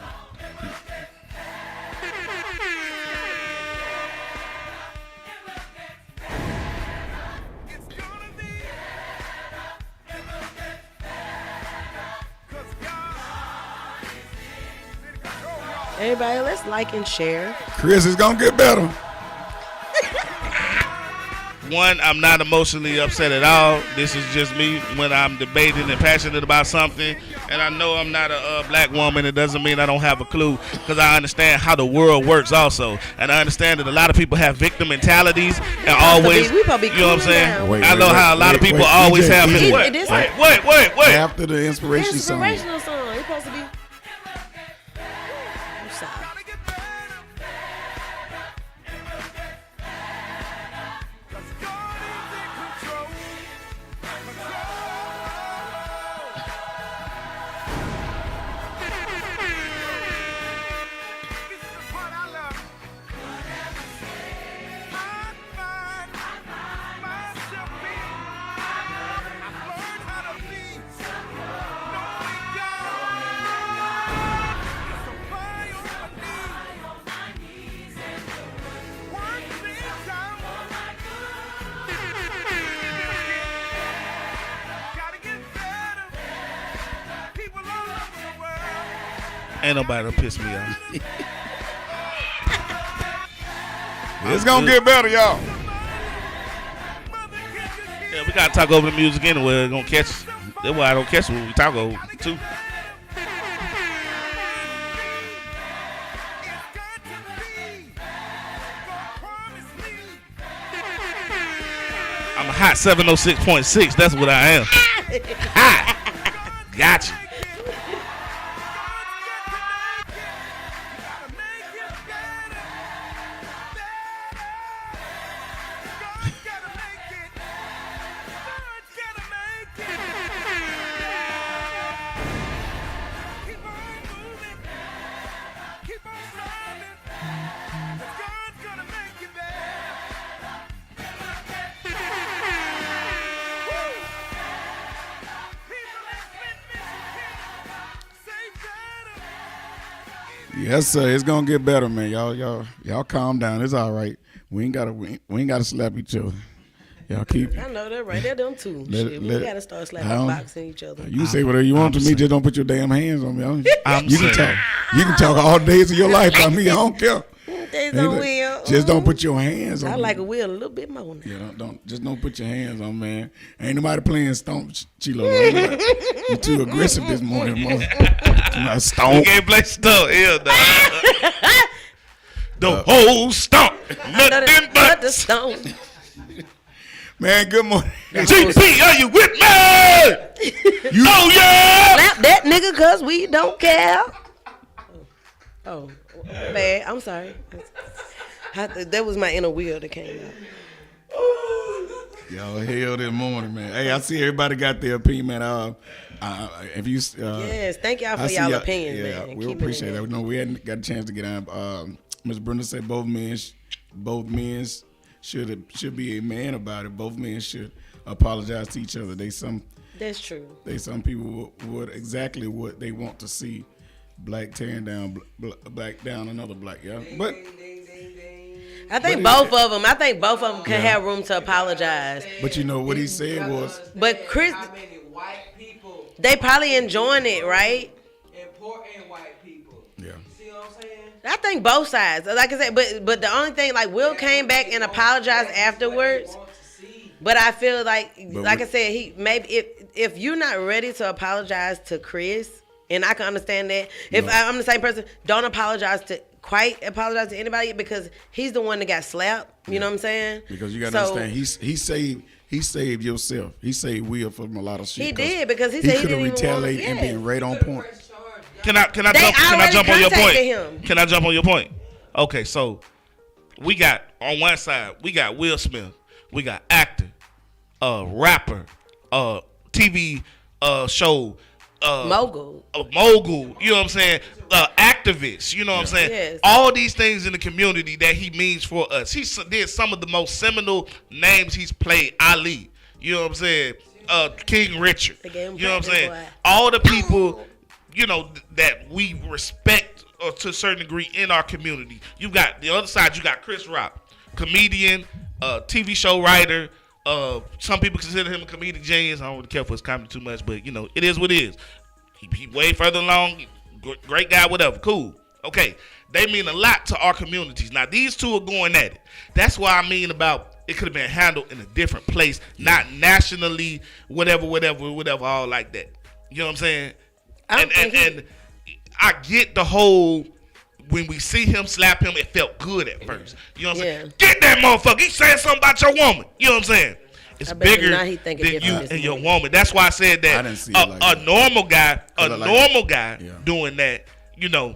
Everybody, let's like and share. Chris is going to get better. One, I'm not emotionally upset at all. This is just me when I'm debating and passionate about something. And I know I'm not a black woman. It doesn't mean I don't have a clue because I understand how the world works also. And I understand that a lot of people have victim mentalities and always, you know what I'm saying? I know how a lot of people always have. Wait. After the inspirational song. It's supposed to be. I'm sorry. Ain't nobody to piss me off. It's gonna get better, y'all. Yeah, we gotta talk over the music anyway. It's gonna catch us. That's why I don't catch it when we talk over too. hot 706.6. That's what I am. Hot. Gotcha. Yes, sir. It's gonna get better, man. Y'all calm down. It's all right. We ain't gotta slap each other. Y'all keep. I know that right. They're them too. Shit, we gotta start slapping, boxing each other. You say whatever you want to me. Just don't put your damn hands on me. I'm you can talk. You can talk all days of your life about me. I don't care. There's no wheel. Just don't put your hands on me. I like a wheel a little bit more now. Yeah, don't put your hands on, man. Ain't nobody playing stomp, Chilo. You too aggressive this morning, man. Stomp. You can't play stomp. Hell no. The whole stomp. Nothing but the stone. Man, good morning. GP, are you with me? Oh yeah. Slap that nigga cause we don't care. Oh, man, I'm sorry. That was my inner wheel that came out. Y'all hell this morning, man. Hey, I see everybody got their opinion, man. If you yes, thank y'all for y'all opinions, yeah, man. We appreciate that. No, we hadn't got a chance to get on. Ms. Brenda said both men should be a man about it. Both men should apologize to each other. That's true. Some people would exactly what they want to see. Black tearing down black down another black, yeah. But I think both of them can have room to apologize. But you know what he said was. But Chris, how many white people they probably enjoying it, right? important white people. Yeah. You see what I'm saying? I think both sides. Like I said, but the only thing, like Will came back and apologized afterwards. But I feel like I said, he maybe if you're not ready to apologize to Chris. And I can understand that. If I'm the same person, don't apologize to anybody because he's the one that got slapped. You know what I'm saying? Because you got to understand, he saved yourself. He saved Will from a lot of shit. He did because he said he didn't retaliate and being right on point. Can I jump on your point? Can I jump on your point? Okay, so we got on one side we got Will Smith, we got actor, rapper, TV show. Mogul, you know what I'm saying? Activist, you know what I'm saying? Yes. All these things in the community that he means for us. He did some of the most seminal names he's played. Ali, you know what I'm saying? King Richard, you know what I'm saying? Boy. All the people, you know, that we respect to a certain degree in our community. You got the other side. You got Chris Rock, comedian, TV show writer. Some people consider him a comedic genius. I don't really care for his comedy too much, but you know, it is what it is. He way further along, great guy, whatever, cool. Okay, they mean a lot to our communities. Now these two are going at it. That's why I mean about it could have been handled in a different place, not nationally, whatever, all like that. You know what I'm saying? And I get the whole. When we see him slap him, it felt good at first. You know what I'm saying? Get that motherfucker. He saying something about your woman. You know what I'm saying? It's bigger than you and your woman. That's why I said that a normal guy doing that, you know,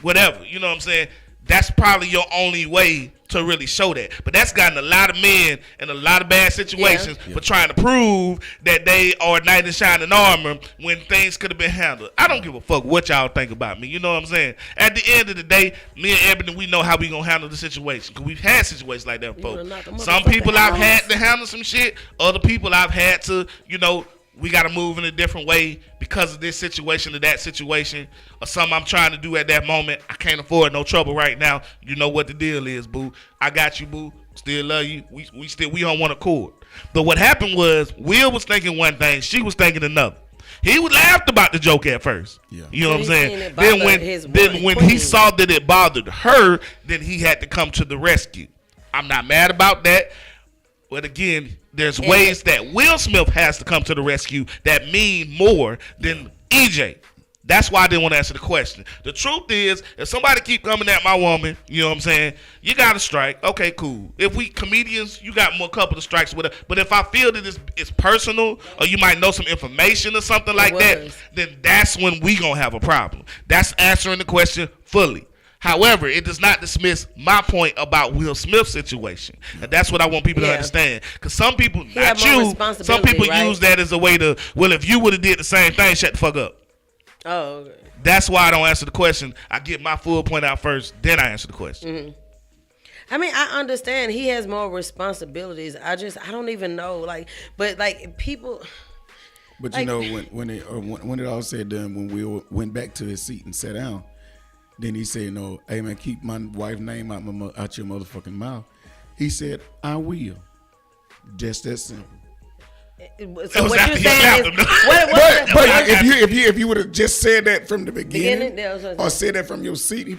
whatever. You know what I'm saying? That's probably your only way to really show that. But that's gotten a lot of men in a lot of bad situations for trying to prove that they are knight in shining armor when things could have been handled. I don't give a fuck what y'all think about me. You know what I'm saying? At the end of the day, me and Ebony, we know how we gonna handle the situation because we've had situations like that before. Some people I've had to handle some shit. Other people I've had to, you know, we got to move in a different way because of this situation or that situation or something I'm trying to do at that moment. I can't afford no trouble right now. You know what the deal is, boo. I got you, boo. Still love you. We on one accord. But what happened was Will was thinking one thing. She was thinking another. He laughed about the joke at first. Yeah. You know what I'm saying? Then when he saw that it bothered her, then he had to come to the rescue. I'm not mad about that. But again, there's ways that Will Smith has to come to the rescue that mean more than EJ. That's why I didn't want to answer the question. The truth is, if somebody keep coming at my woman, you know what I'm saying, you got to strike. Okay, cool. If we comedians, you got more couple of strikes with it. But if I feel that it's personal, or you might know some information or something like that, then that's when we going to have a problem. That's answering the question fully. However, it does not dismiss my point about Will Smith's situation. And that's what I want people to understand. Because some people, not you, some people use that as a way to, well, if you would have did the same thing, shut the fuck up. Oh, okay. That's why I don't answer the question. I get my full point out first, then I answer the question. Mm-hmm. I mean, I understand he has more responsibilities. I don't even know, but people. But you know, when it all said done, when Will went back to his seat and sat down, then he said, "No, hey man, keep my wife's name out your motherfucking mouth." He said, "I will." Just that simple. So what you're saying is, but if you would have just said that from the beginning or said that from your seat, he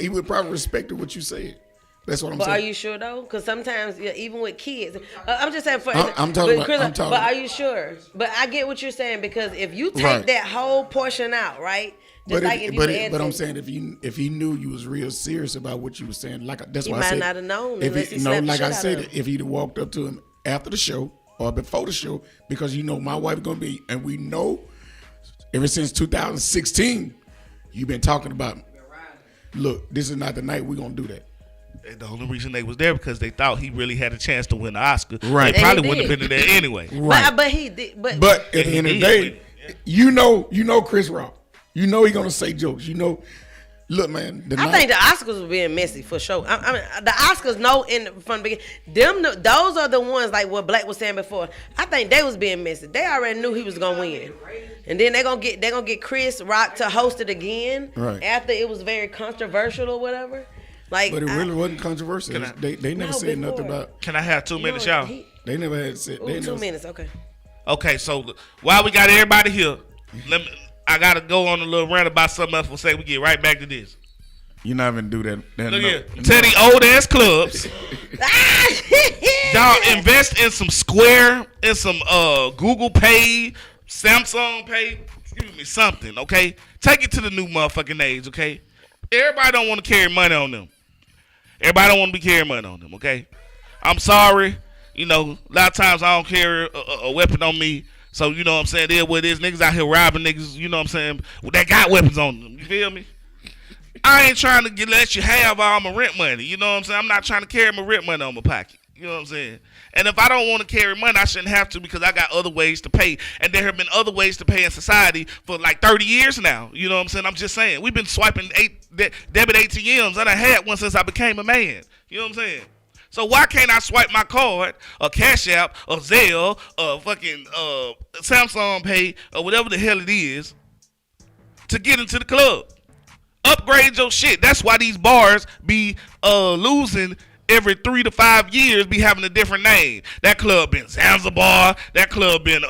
would probably respected what you said. That's what I'm saying. But are you sure though? Because sometimes, even with kids, I'm just saying. I'm talking about. But are you sure? But I get what you're saying, because if you take that whole portion out, right? But I'm saying if he knew you was real serious about what you were saying, that's why I said he might not have known. If he'd have walked up to him after the show or before the show, because my wife gonna be, and we know ever since 2016 you've been talking about, look, this is not the night we're gonna do that. And the only reason they was there because they thought he really had a chance to win the Oscar. Right. They probably wouldn't have been there anyway. Right. But he did. But at the end of the day, you know Chris Rock. You know he gonna say jokes. Look, man. I think the Oscars were being messy for sure. I mean, the Oscars know from the beginning. Those are the ones like what Black was saying before. I think they was being messy. They already knew he was gonna win, and then they gonna get Chris Rock to host it again after it was very controversial or whatever. But it really wasn't controversial. They never said nothing about. Can I have 2 minutes, y'all? They never had said. 2 minutes, okay. Okay, so while we got everybody here, I gotta go on a little rant about something else. We'll say we get right back to this. You're not even do that. Look here. Tell these old ass clubs. Y'all invest in some Square, in some Google Pay, Samsung Pay, excuse me, something, okay? Take it to the new motherfucking age, okay? Everybody don't want to carry money on them. Everybody don't want to be carrying money on them, okay? I'm sorry. A lot of times I don't carry a weapon on me. So, you know what I'm saying? There what it is. Niggas out here robbing niggas, you know what I'm saying? That got weapons on them. You feel me? I ain't trying to let you have all my rent money. You know what I'm saying? I'm not trying to carry my rent money on my pocket. You know what I'm saying? And if I don't want to carry money, I shouldn't have to, because I got other ways to pay. And there have been other ways to pay in society for like 30 years now. You know what I'm saying? I'm just saying. We've been swiping debit ATMs. I done had one since I became a man. You know what I'm saying? So why can't I swipe my card, or Cash App, or Zelle, or fucking Samsung Pay, or whatever the hell it is, to get into the club? Upgrade your shit. That's why these bars be losing every 3 to 5 years, be having a different name. That club been Zanzibar. That club been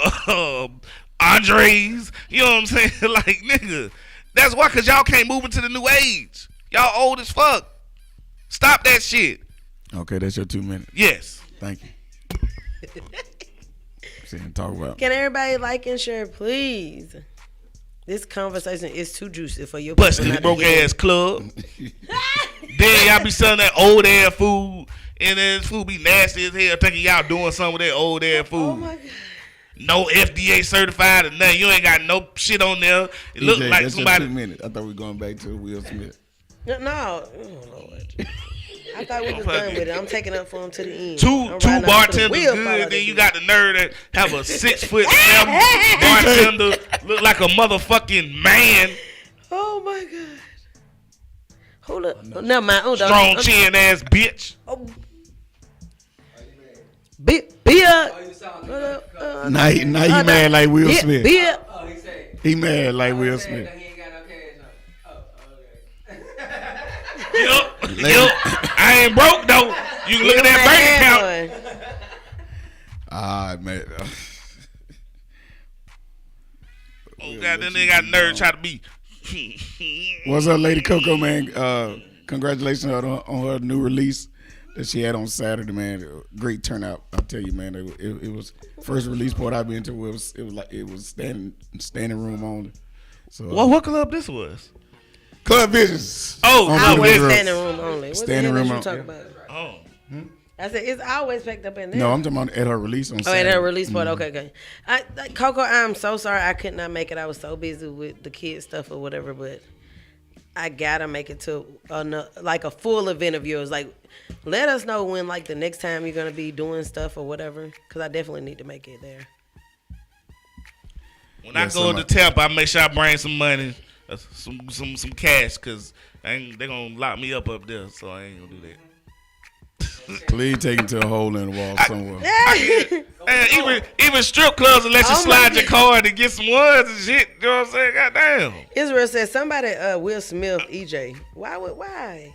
Andres. You know what I'm saying? Like, nigga. That's why, because y'all can't move into the new age. Y'all old as fuck. Stop that shit. Okay, that's your 2 minutes. Yes. Thank you. Talk about. Can everybody like and share, please? This conversation is too juicy for your busting the broke ass club. Then y'all be selling that old ass food, and then food be nasty as hell, thinking y'all doing something with that old ass food. Oh my God. No FDA certified or nothing. You ain't got no shit on there. It look like that's somebody. Your 2 minutes. I thought we were going back to Will Smith. No. Oh Lord. I thought we was done with it. I'm taking up for him to the end. Two bartenders good, then you got the nerve that have a 6'7" bartender, look like a motherfucking man. Oh my God. Hold up. Oh, never mind. Oh, strong chin ass bitch. Oh. Now he mad like Will Smith. He mad like Will Smith. Yup. I ain't broke though. You can look at that bank account. Ah, man. Oh God, then they got nerve try to be. What's up, Lady Coco, man? Congratulations on her new release that she had on Saturday, man. Great turnout, I tell you, man. It was first release party I've been to. It was standing room only. So Well, what club this was? Club Visions. Oh, On Always River Road. standing room only. What Standing the hell room is you only. talking about? Oh. I said it's always packed up in there. No, I'm talking about at her release on Oh, Saturday. at her release party. Okay. Coco, I'm so sorry I could not make it. I was so busy with the kids stuff or whatever, but I gotta make it to a full event of yours. Like, let us know when like the next time you're gonna be doing stuff or whatever, because I definitely need to make it there. When I go to Tampa, I make sure I bring some money, some cash, cause they gonna lock me up there, so I ain't gonna do that. Please take him to a hole in the wall somewhere. And even strip clubs will let you slide your card and get some ones and shit. You know what I'm saying? Goddamn. Israel said somebody Will Smith EJ. Why?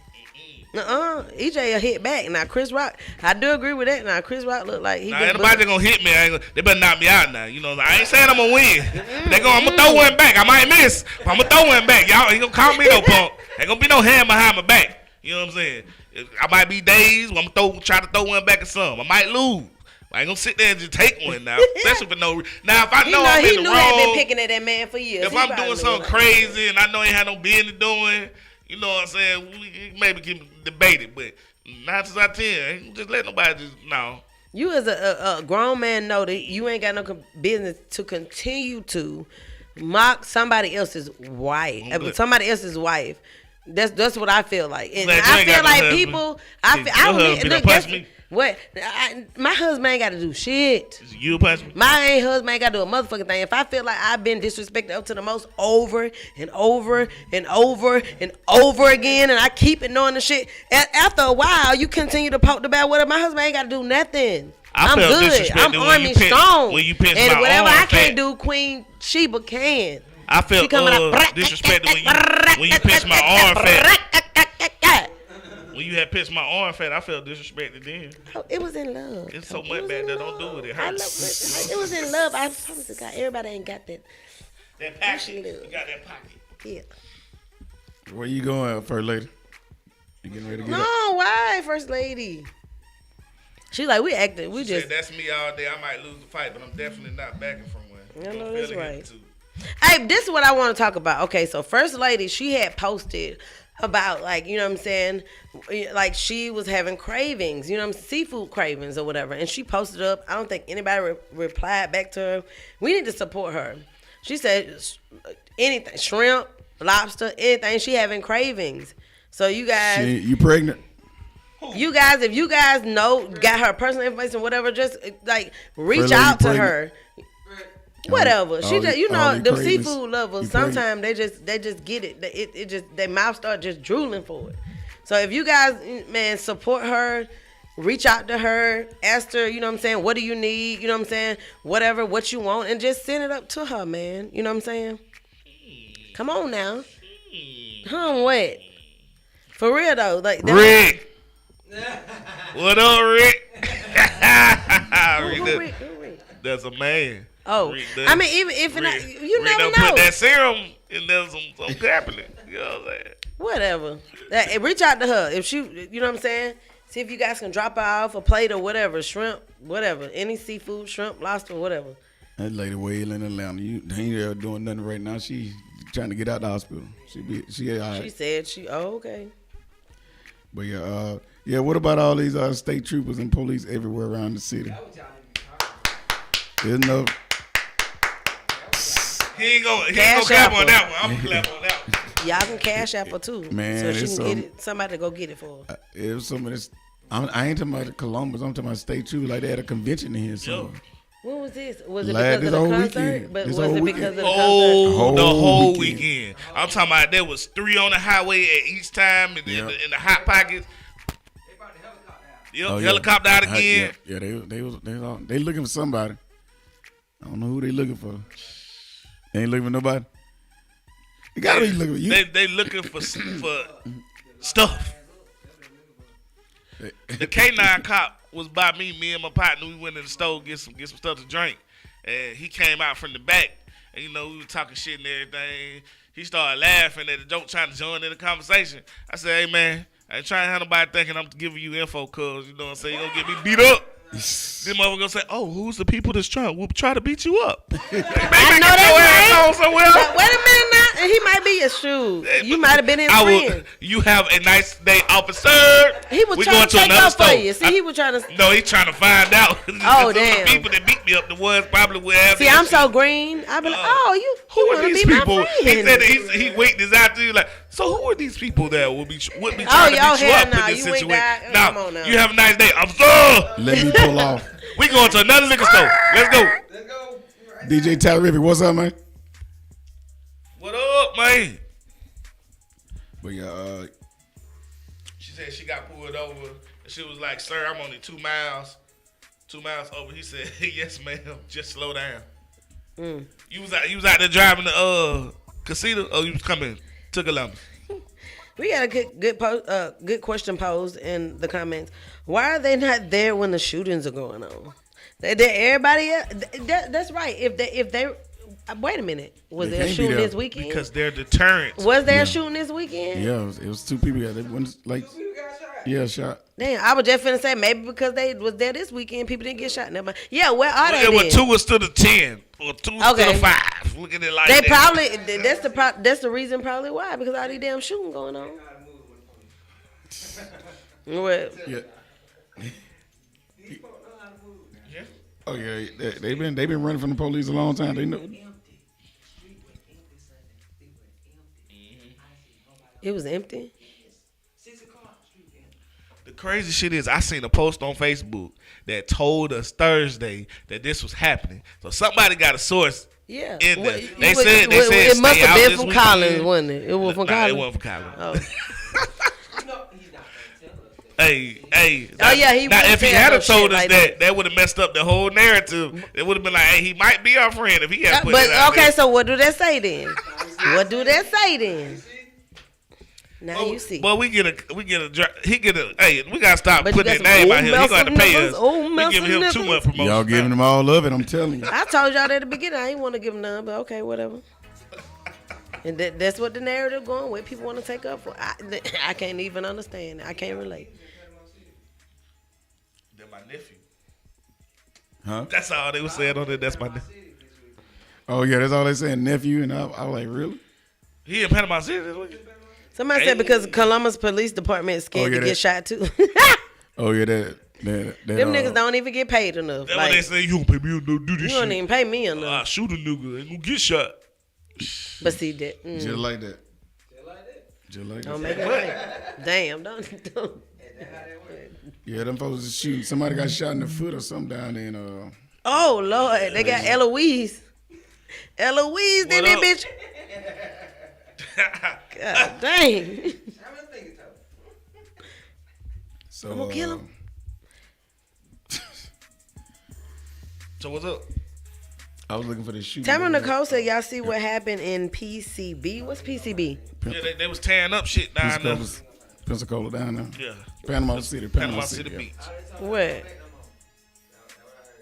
EJ a hit back. Now Chris Rock, I do agree with that. Now Chris Rock look like he. Now anybody gonna hit me, they better knock me out now. You know, I ain't saying I'm gonna win. I'm gonna throw one back. I might miss, but I'm gonna throw one back. Y'all ain't gonna call me no punk. Ain't gonna be no hand behind my back. You know what I'm saying? I might be days where I'm try to throw one back or something. I might lose. I ain't gonna sit there and just take one now, especially for no reason. Now, if I know I'm in the wrong, he been picking at that man for years. If I'm doing something crazy and I know he ain't had no business doing, you know what I'm saying, we maybe can debate it, but 9 times out of 10, ain't just let nobody just, no. You as a grown man know that you ain't got no business to continue to mock somebody else's wife. Somebody else's wife. That's what I feel like. And I feel like people, guess what? My husband ain't got to do shit. You punch me? My husband ain't got to do a motherfucking thing. If I feel like I've been disrespected up to the most over and over and over and over again, and I keep ignoring the shit, after a while, you continue to poke the bad whatever. My husband ain't got to do nothing. I'm good. I'm army strong. When you pinch and my whatever arm I can't do, Queen Sheba can. I felt disrespected when you pinched my arm fat. When you had pinched my arm fat, I felt disrespected then. Oh, it was in love. It's so much bad that don't do it. It hurts. It was in love. I promise to God, everybody ain't got that. That pocket. You got that pocket. Yeah. Where you going, First Lady? You getting ready to get up? No, why, First Lady? She like, we acting. We just. Said, that's me all day. I might lose the fight, but I'm definitely not backing from one. I know that's right. Hey, this is what I want to talk about. Okay, so First Lady, she had posted about, like, you know what I'm saying, like she was having cravings, you know what I'm saying, seafood cravings or whatever, and she posted up. I don't think anybody replied back to her. We need to support her. She said anything, shrimp, lobster, anything. She having cravings. So you guys, you pregnant? You guys, if you guys know, got her personal information, whatever, just like reach out to her. Whatever. She just, you know, them seafood lovers, sometimes they just get it. It just, their mouth start just drooling for it. So if you guys, man, support her, reach out to her, ask her, you know what I'm saying, what do you need, you know what I'm saying, whatever, what you want, and just send it up to her, man. You know what I'm saying? Come on now. What? For real though, like Rick. What up, Rick? Rick? That's a man. Oh, I mean, even if you never know. Put that serum and there's some happening. You know what I'm saying? Whatever. Reach out to her if she, you know what I'm saying. See if you guys can drop her off a plate or whatever, shrimp, whatever, any seafood, shrimp, lobster, whatever. That lady Whale in Atlanta, they ain't there doing nothing right now. She trying to get out the hospital. She all right. She said okay. But yeah. What about all these state troopers and police everywhere around the city? There's no. He ain't gonna clap on that one. I'm gonna clap on that one. Y'all can cash app her too, man. So she can get it. Somebody to go get it for her. It was some of this. I ain't talking about Columbus. I'm talking about state troopers. Like they had a convention in here somewhere. When was this? Was it because of the concert? But was it because of the concert? The whole weekend. I'm talking about there was 3 on the highway at each time in the hot pockets. They brought the helicopter out. Yep, helicopter out again. Yeah, they looking for somebody. I don't know who they looking for. They ain't looking for nobody. They gotta be looking for you. They looking for stuff. The K9 cop was by me. Me and my partner, we went in the store get some stuff to drink, and he came out from the back. And you know, we were talking shit and everything. He started laughing at the joke, trying to join in the conversation. I said, "Hey man, I ain't trying to have nobody thinking I'm giving you info, cause you know what I'm saying, you gonna get me beat up." This motherfucker gonna say, "Oh, who's the people that's try to beat you up?" I know that's right. Somewhere. Wait a minute now. shoot. You might have been his friend. You have a nice day, officer. He was trying to take up for you. See, he was trying to. No, he's trying to find out. Oh, damn. The people that beat me up, the ones probably would have. See, I'm so green. I be like, you who are want to these be people? my He friend. said that he winked his eye to you like, so who are these people that would be trying to beat you hell up no. in this You ain't situation? got- come on now. You have a nice day, officer. Let me pull off. We going to another liquor store. Let's go. Let's go. DJ Terrific, what's up, man? What up, man? But yeah, She said she got pulled over. And she was like, sir, I'm only 2 miles. 2 miles over. He said, yes, ma'am. Just slow down. You was out there driving the casino, or you was coming to Columbus? We got a good question posed in the comments. Why are they not there when the shootings are going on? Everybody else, that's right. If they wait a minute, was They there a can't be shooting there. this weekend? Because they're deterrents. Was there a shooting this weekend? yeah, it was 2 people. Yeah, they went like, You got shot. yeah, shot. Damn, I was just finna say maybe because they was there this weekend, people didn't get shot. Never mind. Yeah, where are they? It was then? 2 was to the 10, or 2 was to Okay. the 5. Look at it like They that. probably that's the reason probably why, because all these damn shooting going on. What? Yeah. These folks know how to move. Yeah. Oh yeah, they've been running from the police a long time. They know. It was empty. 6 o'clock, street empty. The crazy shit is, I seen a post on Facebook that told us Thursday that this was happening. So somebody got a source. Yeah. In there. What- They what- said it must stay out have been this from weekend. Collins, wasn't it? It was from Nah, Collins. it wasn't from Collins. Oh. You know, he's not going to tell us that. Hey. Oh, yeah, he now wouldn't if he tell had no have told shit us like that, that would have messed up the whole narrative. It would have been like, hey, he might be our friend if he had put But it out okay, there. so what do that say then? What do that say then? Now Well, you see. Well, he get a, hey, we gotta stop But you putting his got some name out old here. He gonna have to pay muscle us. nippers, old We muscle giving him too nippers. much promotion. Y'all giving them all of it. I'm telling you. I told y'all at the beginning I ain't want to give them none, but okay, whatever. And that's what the narrative going with. People want to take up for. I can't even understand. I can't relate. They're my nephew. Huh? That's all they was saying on it. That's my nephew. Oh yeah, that's all they saying, nephew. And I was like, really? He in Panama City this weekend. Somebody said because Columbus Police Department is scared Oh, yeah, to get shot too. Oh yeah, that Them niggas don't even get paid enough. That's Like, what they say. You don't pay me to do you this don't shit. even pay me I enough. shoot a nigga. Ain't gonna get shot. But see that. Just like that. Just like that. Just like Don't that. make it right. Damn, don't. And that's how that works. Yeah, them folks is shooting. Somebody got shot in the foot or something down there in Oh Lord, they got Eloise. Eloise in What that up? bitch. God dang. How many things told? So I'm gonna kill him. So what's up? I was looking for this shooting. Tamara Nicole said, y'all see what happened in PCB? What's PCB? Yeah, they was tearing up shit down there. Pensacola down there. Yeah. Panama City. Panama City yeah. Beach. What?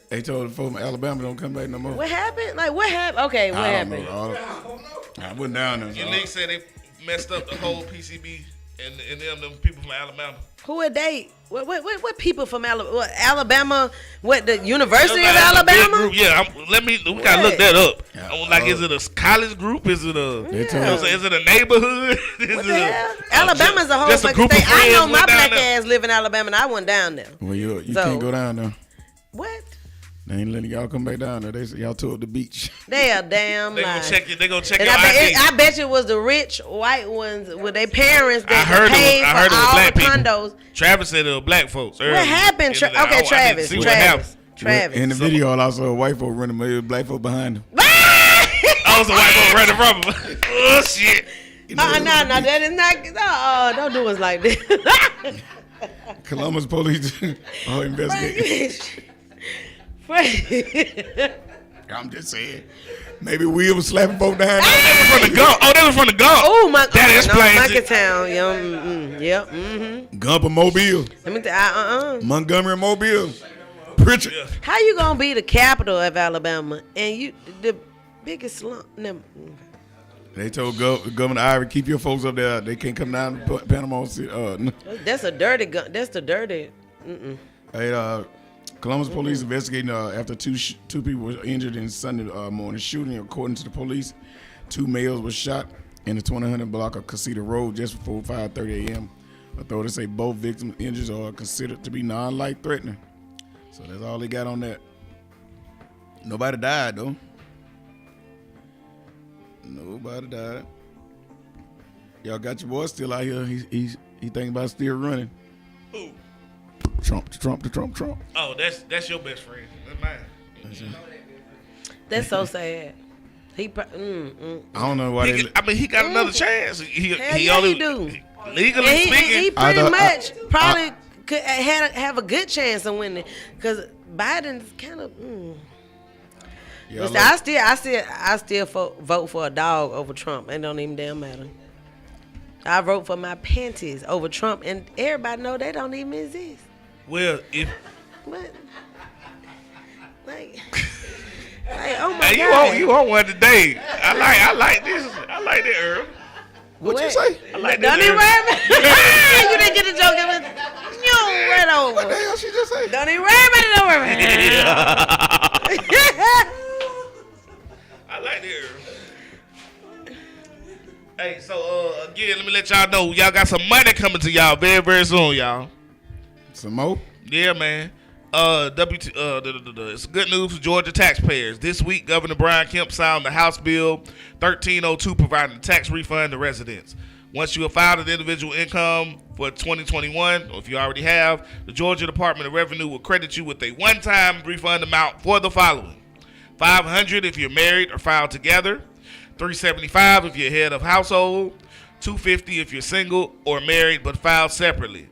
They told the folks from Alabama don't come back no more. What happened? Like, what happened? Okay, what I don't happened? know. I went down there. And they said they messed up the whole PCB and them people from Alabama. Who are they? What people from Alabama? What, Alabama? What, the University of That's a big Alabama? group. Yeah, we gotta look that up. Yeah. I'm like, is it a college group? Is it a? They Yeah. told Is it a neighborhood? Is What it the a- hell? Alabama's a whole just a fucking group of state. I friends know my went down black there. ass live in Alabama, and I went down there. Well, you So- can't go down there. What? They ain't letting y'all come back down there. They said y'all tore up the beach. They are damn They gonna lies. check it. They gonna check And your ID. I bet you it was the rich white ones with their parents I that heard paid it for was all black the people. condos. Travis said it was black folks. What happened? Okay, Travis. Travis. In the video, I saw a white folk running, but it was black folk behind him. I was a white folk running from him. Oh shit! No, that is not. Don't do us like this. Columbus police are investigating. I'm just saying. Maybe Will was slapping folk down there. From the gun. Oh, that was from the gun. Oh my! That explains it. Town. Yep. Mm-hmm. Gump and Mobile. Let me tell. Montgomery and Mobile. Pritchard. How you gonna be the capital of Alabama and you the biggest slum? Never. They told Governor Ivory, keep your folks up there. They can't come down to Panama City. That's a dirty gun. That's the dirty. Hey, Columbus police investigating after two people were injured in Sunday morning shooting. According to the police, 2 males were shot in the 2000 block of Casita Road just before 5:30 a.m. Authorities say both victims' injuries are considered to be non-life-threatening. So that's all they got on that. Nobody died, though. Nobody died. Y'all got your boy still out here. He thinking about still running. Who? Trump. Oh, that's your best friend. That's mine. That's so sad. I don't know why He got another chance. He Hell only he do. legally And speaking. he pretty much probably could have a good chance of winning because Biden's kind of. Yeah, I still vote for a dog over Trump. It don't even damn matter. I vote for my panties over Trump, and everybody know they don't even exist. Well, if But like oh my hey, God. you on one today? I like this. I like that, Earl. What you say? I like Don't that. even worry about it. You didn't get the joke. You right over. What the hell she just say? Don't even worry about it. Don't worry about it. I like that, Earl. Hey, so again, let me let y'all know y'all got some money coming to y'all very, very soon, y'all. Some more? Yeah, man. It's good news for Georgia taxpayers. This week, Governor Brian Kemp signed the House Bill 1302 providing a tax refund to residents. Once you have filed an individual income for 2021, or if you already have, the Georgia Department of Revenue will credit you with a one-time refund amount for the following: $500 if you're married or filed together, $375 if you're head of household, $250 if you're single or married but filed separately.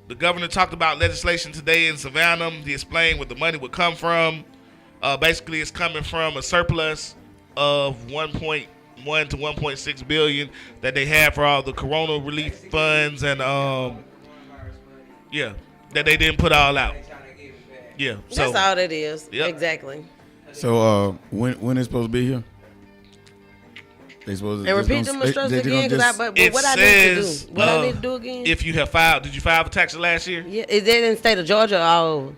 The governor talked about legislation today in Savannah. He explained where the money would come from. Basically, it's coming from a surplus of 1.1 to 1.6 billion that they had for all the corona relief funds and that they didn't put all out. Yeah, so That's all that is. Yep. Exactly. So when it's supposed to be here? They supposed to And repeat them instructions again, but It what I need to says, do? What I need to do again? if you have filed, did you file for taxes last year? Yeah, is that in the state of Georgia or all over?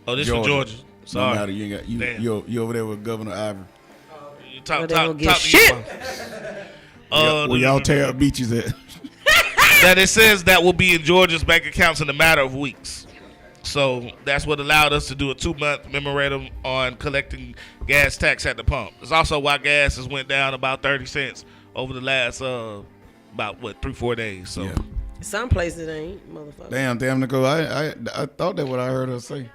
Oh, this from Georgia. No Sorry. matter, you ain't got Damn. you over there with Governor Ivory. You talk Well, they don't to get you. shit. Where y'all tear up beaches at? That it says that will be in Georgia's bank accounts in a matter of weeks. So that's what allowed us to do a 2-month memorandum on collecting gas tax at the pump. It's also why gas has went down about 30 cents over the last about 3-4 days. So Yeah. Some places ain't, motherfucker. Damn, Nicole. I thought that what I heard her say.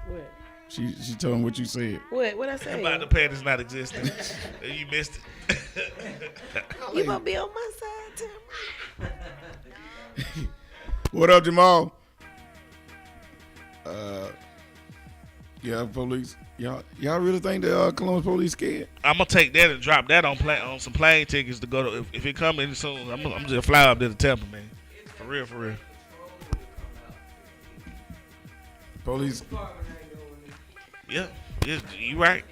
What? She told him what you said. What I say? about the panties not existing. You missed it. You gonna be on my side too? What up, Jamal? Yeah, police. Y'all really think the Columbus police scared? I'm gonna take that and drop that on some plane tickets to go to. If it come in soon, I'm just fly up there to Tampa, man. For real. Police. Yeah, you right.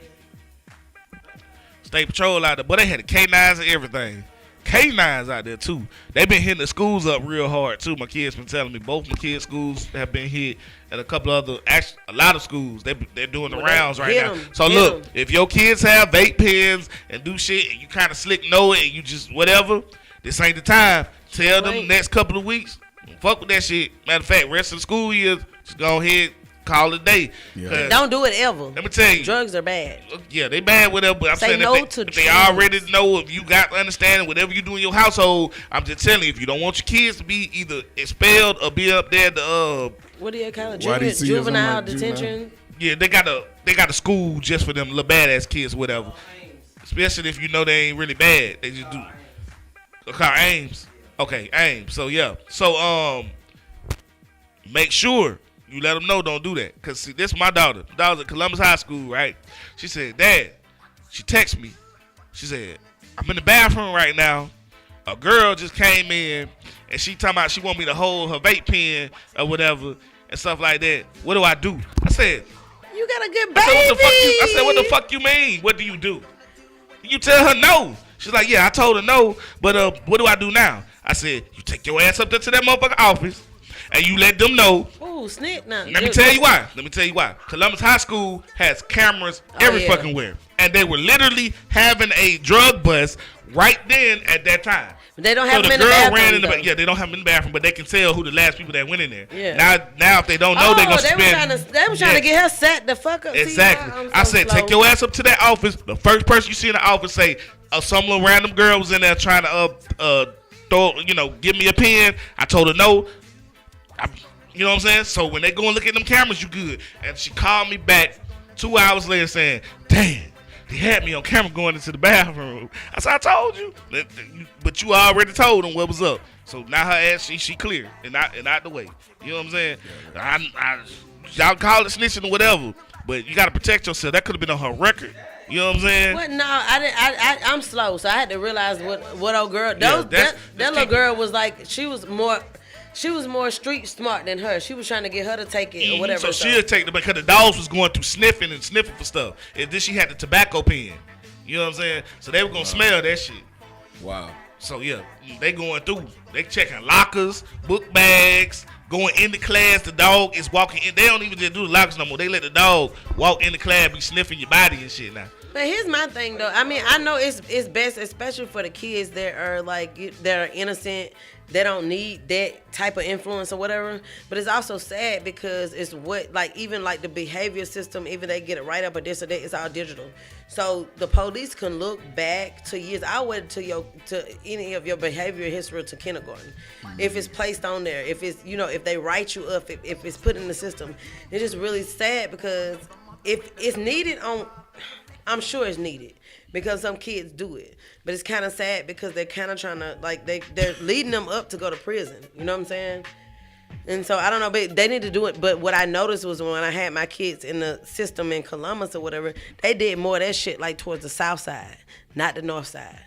State Patrol out there, but they had the K9s and everything. K9s out there too. They been hitting the schools up real hard too. My kids been telling me both my kids' schools have been hit, and a couple other, actually a lot of schools they're doing the rounds right now. So look, if your kids have vape pens and do shit, and you kind of slick know it, and you just whatever, this ain't the time. Tell them next couple of weeks, fuck with that shit. Matter of fact, rest of the school year, just go ahead. Call it a day. Yeah. Don't do it ever. Let me tell you. Drugs are bad. Yeah, they bad whatever, but I'm Say saying no if to they drugs. already know, if you got understanding, whatever you do in your household, I'm just telling you, if you don't want your kids to be either expelled or be up there to What do you call it? YDC or something Juvenile like detention? yeah, they got a school just for them little badass kids, whatever. Especially if you know they ain't really bad. They just do Ames. Okay, Ames. So yeah. So make sure you let them know don't do that. Because, see, this is my daughter. My daughter's at Columbus High School, right? She said, Dad, she texted me. She said, I'm in the bathroom right now. A girl just came in, and she talking about she want me to hold her vape pen or whatever and stuff like that. What do I do? I said, You got a good baby. I said, what the fuck you mean? What do you do? You tell her no. She's like, yeah, I told her no, but what do I do now? I said, you take your ass up there to that motherfucking office, and you let them know. Ooh, snitch now. Let me tell you why. Columbus High School has cameras every fucking where. And they were literally having a drug bust right then at that time. They don't have them in the bathroom. Yeah, they don't have them in the bathroom, but they can tell who the last people that went in there. Yeah. Now if they don't know, they're gonna spend. They were trying to get her set the fuck up. Exactly. I said, take your ass up to that office. The first person you see in the office say, some little random girl was in there trying to give me a pen. I told her no. You know what I'm saying? So when they go and look at them cameras, you good. And she called me back 2 hours later saying, damn. They had me on camera going into the bathroom. I said, I told you. But you already told them what was up. So now her ass, she clear and out the way. You know what I'm saying? Y'all call it snitching or whatever, but you got to protect yourself. That could have been on her record. You know what I'm saying? What? No, I didn't. I'm slow, so I had to realize what old girl. That little girl was like. She was more street smart than her. She was trying to get her to take it or whatever. So she'll take it because the dogs was going through sniffing for stuff. And then she had the tobacco pen. You know what I'm saying? So they were going to smell that shit. Wow. So yeah, they going through. They checking lockers, book bags, going into class. The dog is walking in. They don't even just do the lockers no more. They let the dog walk into class, be sniffing your body and shit now. But here's my thing though. I mean, I know it's best, especially for the kids that are that are innocent. They don't need that type of influence or whatever. But it's also sad because it's even the behavior system, even they get it right up or this or that, it's all digital. So the police can look back to years. I went to any of your behavior history to kindergarten. If it's placed on there, if it's if they write you up, if it's put in the system, it's just really sad because if it's needed I'm sure it's needed because some kids do it. But it's kind of sad because they're kind of trying to, they're leading them up to go to prison. You know what I'm saying? And so, I don't know, but they need to do it. But what I noticed was when I had my kids in the system in Columbus or whatever, they did more of that shit towards the south side, not the north side.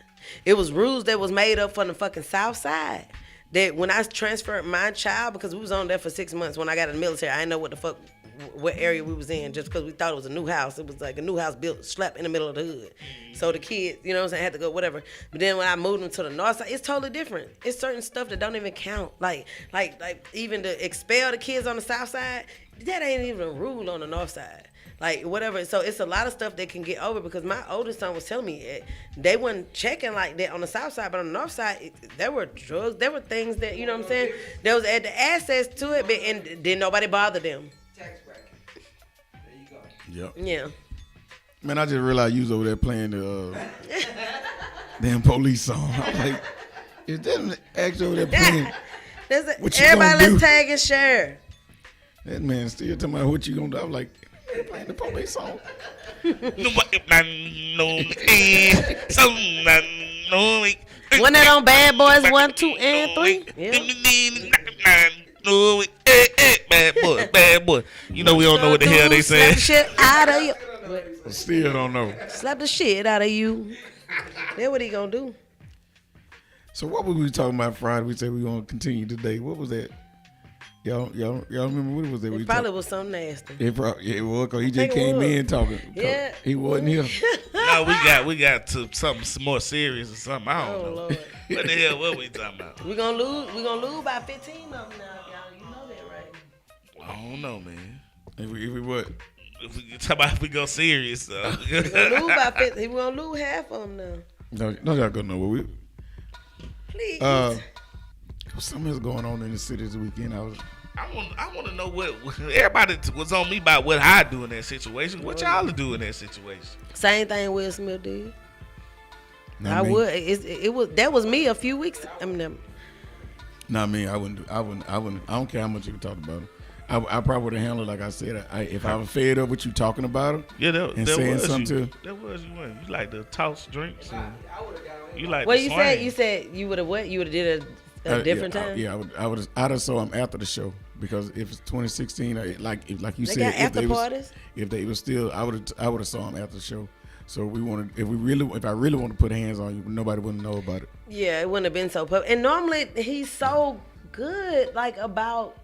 It was rules that was made up for the fucking south side. That when I transferred my child, because we was on there for 6 months when I got in the military, I didn't know what area we was in just because we thought it was a new house. It was like a new house built slap in the middle of the hood. So the kids, you know what I'm saying, had to go whatever. But then when I moved them to the north side, it's totally different. It's certain stuff that don't even count. Like even to expel the kids on the south side, that ain't even a rule on the north side. Whatever. So it's a lot of stuff they can get over because my oldest son was telling me they wasn't checking like that on the south side, but on the north side, there were drugs. There were things that, you know what I'm saying, there was the access to it, and didn't nobody bother them. Tax bracket. There you go. Yep. Yeah. Man, I just realized you was over there playing the damn police song. I'm like, is that actually over there playing? Everybody let's tag and share. That man still talking about what you gonna do. I'm like, they playing the police song. Wasn't that on Bad Boys 1, 2, and 3? Yeah. Bad boy. You know we don't know what the hell they saying. Slap the shit out of you. I still don't know. Slap the shit out of you. That's what he gonna do. So what were we talking about Friday? We said we gonna continue today. What was that? Y'all remember what was that? It probably was something nasty. It was because he just came in talking. Yeah. He wasn't here. No, we got to something more serious or something. I don't know. Lord. What the hell? What we talking about? We gonna lose by 15 of them now, y'all. You know that, right? I don't know, man. If we what? If we talk about if we go serious, We gonna lose by 15. We gonna lose half of them now. No, y'all gonna know what we. Please. Something is going on in the city this weekend. I want to know what everybody was on me about what I do in that situation. What y'all do in that situation? Same thing Will Smith did. Not me. Would. It was that was me a few weeks. I mean, Not me. I wouldn't. I don't care how much you talk about him. I probably would have handled it like I said. If I was fed up with you talking about him, Yeah, and saying something to. That was you. You like to toss drinks. And you like. Well, to you slang. said you would have what? You would have did a different time. I'd have saw him after the show because if it's 2016, like you They said, got after parties. If they was still, I would have saw him after the show. So if I really want to put hands on you, nobody wouldn't know about it. Yeah, it wouldn't have been so public. And normally he's so good, about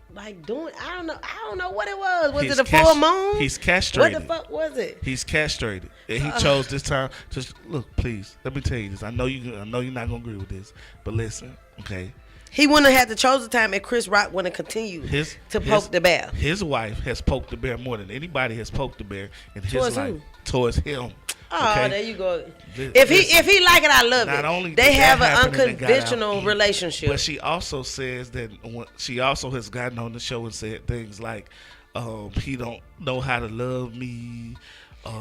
doing. I don't know what it was. Was it a full moon? He's castrated. What the fuck was it? He's castrated, and he chose this time. Just look, please. Let me tell you this. I know you're not gonna agree with this, but listen, okay. He wouldn't have had to chose the time if Chris Rock wouldn't have continued to poke the bear. His wife has poked the bear more than anybody has poked the bear in his Towards life. who? Towards him. Oh, Okay? there you go. If he like it, I love Not it. only They did have that an happen and they got unconventional out, relationship. But she also says that she also has gotten on the show and said things like, he don't know how to love me.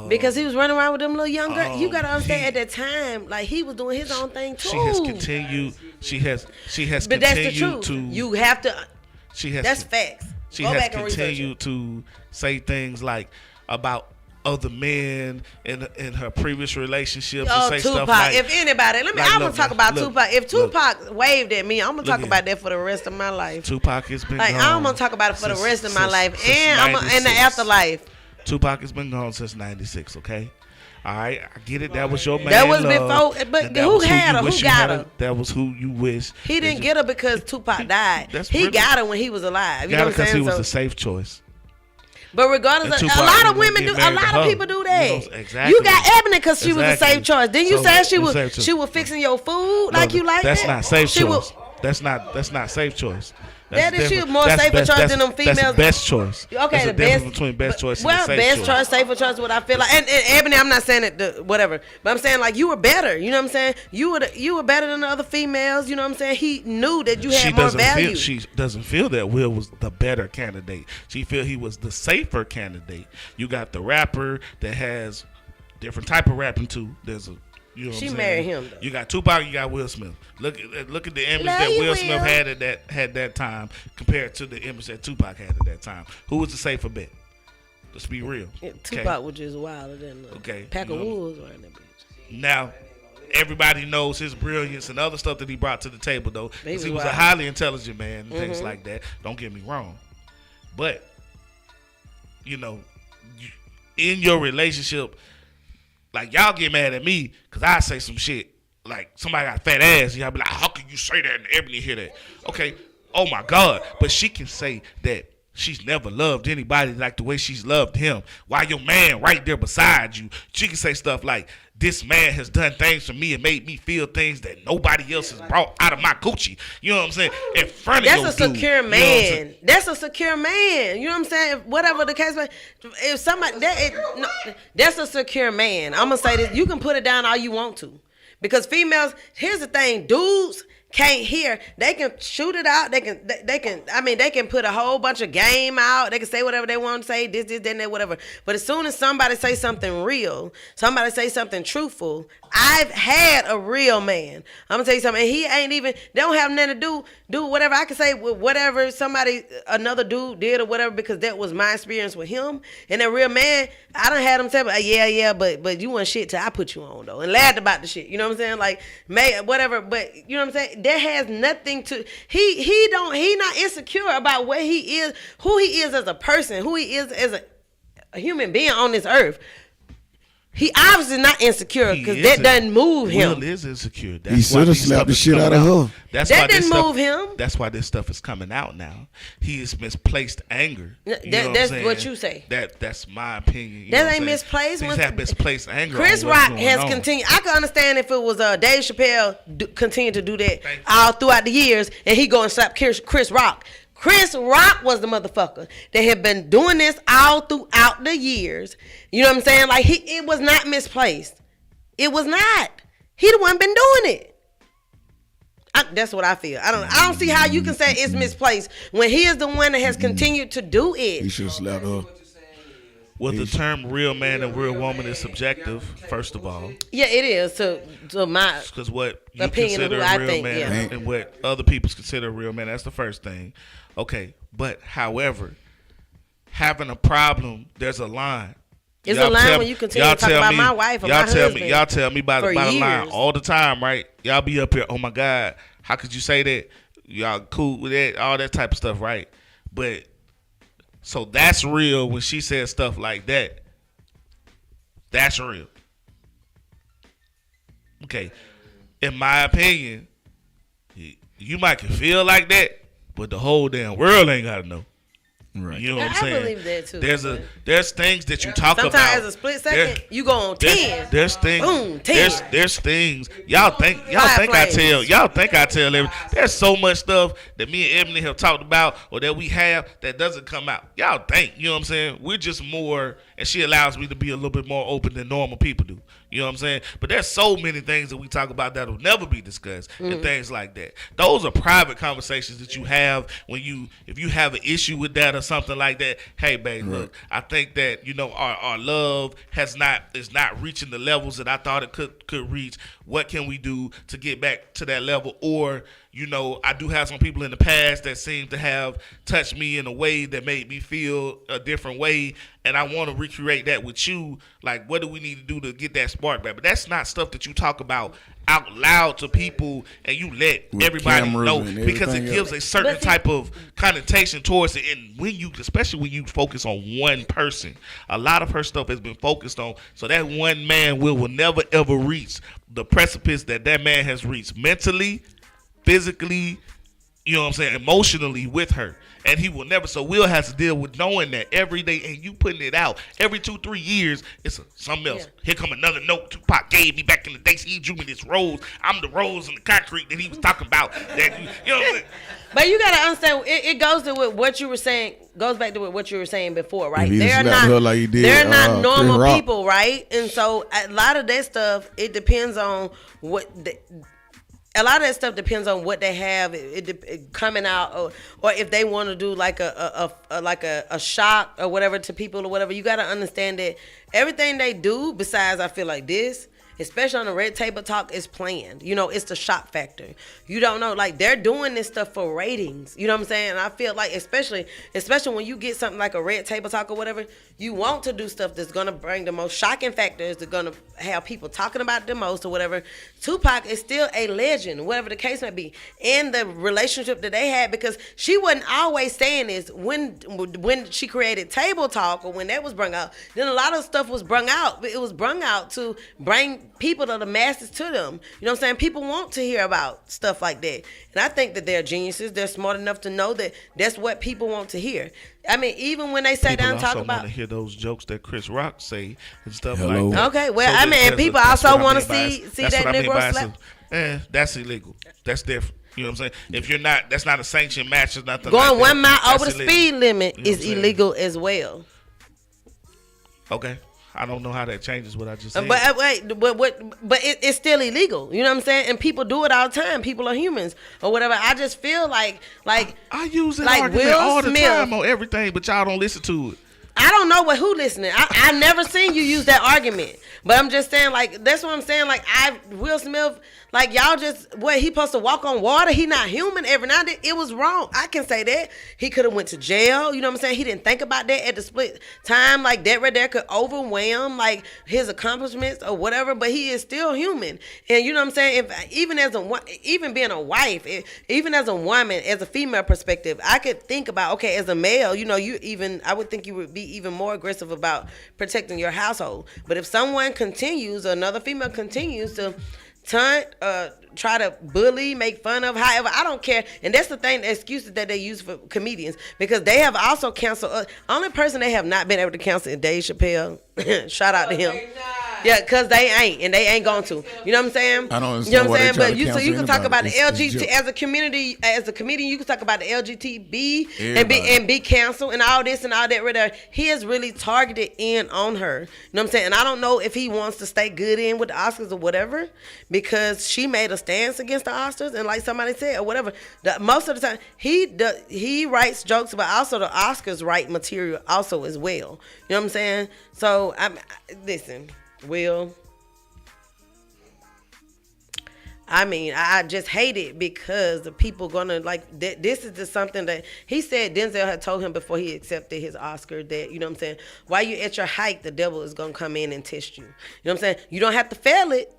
Because he was running around with them little young girls. You gotta understand, he- at that time, like he was doing his own thing too. She has continued. She has But that's the continued truth. to. You have to. She has. That's facts. She Go has back and research it. continued to say things like about other men in her previous relationships and say Tupac. stuff like. If anybody, I'm gonna talk about Tupac. If Tupac waved at me, I'm gonna talk about that for the rest of my life. Tupac has been like gone. I'm gonna talk about it for the rest of my life, since and I'm in the 96. afterlife. Tupac has been gone since '96. Okay. All right, I get it. That was your man. That was love, before, but and that who was had you her? wish Who you got had her? That was who you wish. He didn't get her because Tupac died. That's He really- got her when he was alive. You know Got it what I'm because he saying? was So, the safe choice. but regardless, And a Tupac lot of didn't women get do. A married lot to of her. people do You that. know, exactly. You got Ebony because she was a Exactly. safe choice. Then you So, said she it's was safe choice. she was fixing your food like you like That's that. not safe She choice. was- That's not safe choice. That is, she different. was more That's safer best- choice that's- than them females. That's best choice. Okay, There's the a difference best between best choice well, and safe best choice. choice, safer choice. What I feel like, and Ebony, I'm not saying it, whatever, but I'm saying like you were better. You know what I'm saying? You were better than the other females. You know what I'm saying? He knew that you had more value. She doesn't feel that Will was the better candidate. She feel he was the safer candidate. You got the rapper that has different type of rapping too. There's a You know what She I'm saying? married him, though. You got Tupac, you got Will Smith. Look at the image Love that you, Will Smith Will. had at that time compared to the image that Tupac had at that time. Who was the safer bet? Let's be real. Yeah, Okay? Tupac was just wilder than a Okay, pack you of know. wolves around that bitch. Now, everybody knows his brilliance and other stuff that he brought to the table, though. He 'Cause he was was a wild. highly intelligent man and things Mm-hmm. like that. Don't get me wrong. But, in your relationship, like, y'all get mad at me because I say some shit. Like, somebody got fat ass. Y'all be like, how can you say that and Ebony hear that? Okay, oh my God. But she can say that she's never loved anybody like the way she's loved him. While your man right there beside you, she can say stuff like, this man has done things for me and made me feel things that nobody else has brought out of my Coochie. You know what I'm saying? In front of That's your a secure dude. You know what I'm man. saying? That's a secure man. You know what I'm saying? Whatever the case may, if somebody that's a secure man. I'm gonna say this. You can put it down all you want to, because females. Here's the thing, dudes can't hear. They can shoot it out. They can. I mean, they can put a whole bunch of game out. They can say whatever they want to say. This, that, whatever. But as soon as somebody say something real, somebody say something truthful. I've had a real man. I'm gonna tell you something. And he ain't even. They don't have nothing to do whatever. I can say with whatever another dude did or whatever, because that was my experience with him. And that real man, I done had him say, yeah, but you want shit till I put you on though, and laughed about the shit. You know what I'm saying? Like, whatever. But you know what I'm saying? That has nothing to. He not insecure about what he is, who he is as a person, who he is as a human being on this earth. He obviously not insecure, because that doesn't move him. Will is insecure. He should have slapped the shit out of her. That's That why this didn't stuff- move him. That's why this stuff is coming out now. He is misplaced anger. You That- know what I'm that's saying? what you say. That's my opinion. You That know what ain't I'm saying? misplaced. Things Once- have misplaced anger. Chris on what's Rock going has on. continued. I could understand if it was Dave Chappelle continued to do that Thank you. all throughout the years, and he go and slap Chris Rock. Chris Rock was the motherfucker that had been doing this all throughout the years. You know what I'm saying? Like, it was not misplaced. It was not. He the one been doing it. That's what I feel. I don't see how you can say it's misplaced when he is the one that has continued to do He it. should have slapped her. Well, the term real man and real woman is subjective, first of all. Yeah, it is to my. Because what you Opinion of consider who I a real think, man yeah. and what other people consider a real man, that's the first thing. Okay, but however, having a problem, there's a line. It's a line when you continue to talk about my wife or my husband Y'all tell me about for a line years. all the time, right? Y'all be up here, oh my God, how could you say that? Y'all cool with that, all that type of stuff, right? But, so that's real when she says stuff like that. That's real. Okay. In my opinion, you might can feel like that, but the whole damn world ain't gotta know. Right. You know what I'm I saying? believe that too. There's things that you talk Sometimes about. as a split second, you go on 10. There's things. Boom, 10. There's things. Y'all think Five frames. I tell everything. There's so much stuff that me and Ebony have talked about or that we have that doesn't come out. Y'all think, you know what I'm saying? We're just more, and she allows me to be a little bit more open than normal people do. You know what I'm saying? But there's so many things that we talk about that will never be discussed and things like that. Those are private conversations that you have if you have an issue with that or something like that. Hey, babe, look, I think that, our love is not reaching the levels that I thought it could reach. What can we do to get back to that level? Or, I do have some people in the past that seem to have touched me in a way that made me feel a different way, and I want to recreate that with you. Like, what do we need to do to get that spark back? But that's not stuff that you talk about out loud to people and you let with everybody know, because it gives a certain type of connotation towards it. And especially when you focus on one person, a lot of her stuff has been focused on. So that one man will never ever reach the precipice that man has reached mentally, physically, emotionally with her. And he will never. So Will has to deal with knowing that every day, and you putting it out every 2-3 years. It's something else. Yeah. Here come another note Tupac gave me back in the day. He drew me this rose. I'm the rose in the concrete that he was talking about. That you know what I'm saying? But you gotta understand, it goes to what you were saying. Goes back to what you were saying before, right? They're not normal people, right? And so a lot of that stuff, it depends on what. A lot of that stuff depends on what they have it coming out, or if they want to do like a shock or whatever to people or whatever. You got to understand that everything they do, besides I feel like this, especially on the Red Table Talk, is planned. It's the shock factor. You don't know, like, they're doing this stuff for ratings. You know what I'm saying? And I feel like, especially when you get something like a Red Table Talk or whatever, you want to do stuff that's going to bring the most shocking factors, that's going to have people talking about it the most or whatever. Tupac is still a legend, whatever the case may be, in the relationship that they had, because she wasn't always saying this. When she created Table Talk, or when that was brung out, then a lot of stuff was brung out. But it was brung out to bring people to the masses to them. You know what I'm saying? People want to hear about stuff like that. And I think that they're geniuses. They're smart enough to know that that's what people want to hear. I mean, even when they sat down and talk about... People also want to hear those jokes that Chris Rock say and stuff like that. Okay, well, so people also want to see that Negro slap. That's illegal. That's different. You know what I'm saying? If you're not, that's not a sanctioned match or nothing. Going like 1 mile over the speed limit is illegal as well. Okay. I don't know how that changes what I just said. But it's still illegal. You know what I'm saying? And people do it all the time. People are humans or whatever. I just feel like I use that like argument Will all the Smith, time on everything, but y'all don't listen to it. I don't know who listening. I never seen you use that argument. But I'm just saying, like, that's what I'm saying. Like, Will Smith, like, y'all just, he supposed to walk on water? He not human every now and then. It was wrong. I can say that. He could have went to jail. You know what I'm saying? He didn't think about that at the split time. Like, that right there could overwhelm, like, his accomplishments or whatever. But he is still human. And you know what I'm saying? Even being a wife, even as a woman, as a female perspective, I could think about, okay, as a male, I would think you would be even more aggressive about protecting your household. But if another female continues to try to bully, make fun of, however, I don't care. And that's the excuses that they use for comedians, because they have also canceled. Only person they have not been able to cancel is Dave Chappelle. Shout out to him. Yeah, because they ain't going to. You know what I'm saying? I don't understand. You know what I'm saying? But you can talk about the LGBT as a community, as a comedian. You can talk about the LGTB and be canceled and all this and all that. Right there. He is really targeted in on her. You know what I'm saying? And I don't know if he wants to stay good in with the Oscars or whatever, because she made a stance against the Oscars, and like somebody said or whatever. Most of the time he writes jokes, but also the Oscars write material also as well. You know what I'm saying? So listen. Will, I just hate it, because the people gonna like this is just something that he said Denzel had told him before he accepted his Oscar, that, you know what I'm saying, while you at your height, the devil is gonna come in and test you. You know what I'm saying? You don't have to fail it.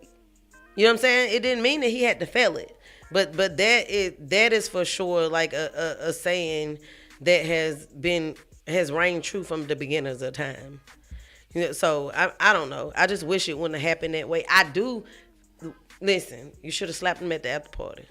You know what I'm saying? It didn't mean that he had to fail it, but that is for sure like a saying that has reigned true from the beginnings of time. So I don't know. I just wish it wouldn't have happened that way. I do. Listen, you should have slapped him at the after party.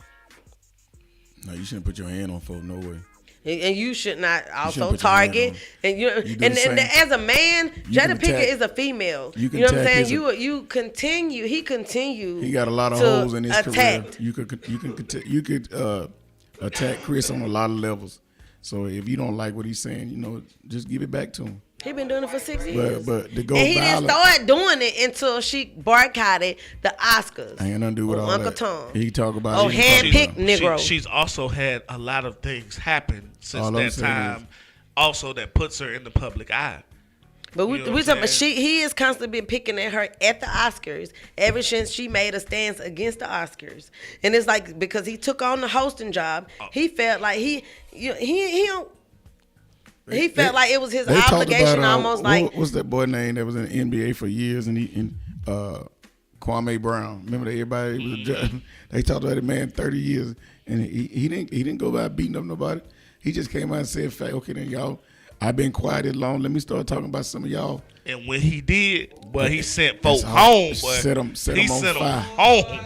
No, you shouldn't put your hand on folk. No way. And you should not also target. And and as a man, Jada Pinkett is a female. You know what I'm saying? You continue. He continued. He got a lot of holes in his career. You could attack Chris on a lot of levels. So if you don't like what he's saying, just give it back to him. He been doing it for 6 years. But to go and he violent, didn't start doing it until she boycotted the Oscars. ain't nothing to do with all Uncle that. Tom. He talk about handpicked Negro. She's also had a lot of things happen since All I'm that saying time. Also, that puts her in the public eye. But You know we what talking I'm about saying? he has constantly been picking at her at the Oscars ever since she made a stance against the Oscars. And it's like because he took on the hosting job, he felt like he felt like it was his They talked obligation about, almost like what's that boy name that was in the NBA for years and Kwame Brown. Remember that everybody was a judge? They talked about the man 30 years and he didn't go by beating up nobody. He just came out and said, okay then y'all, I've been quiet this long. Let me start talking about some of y'all. And when he did, but he sent That's folks all. home. But Set 'em he on sent fire. them home.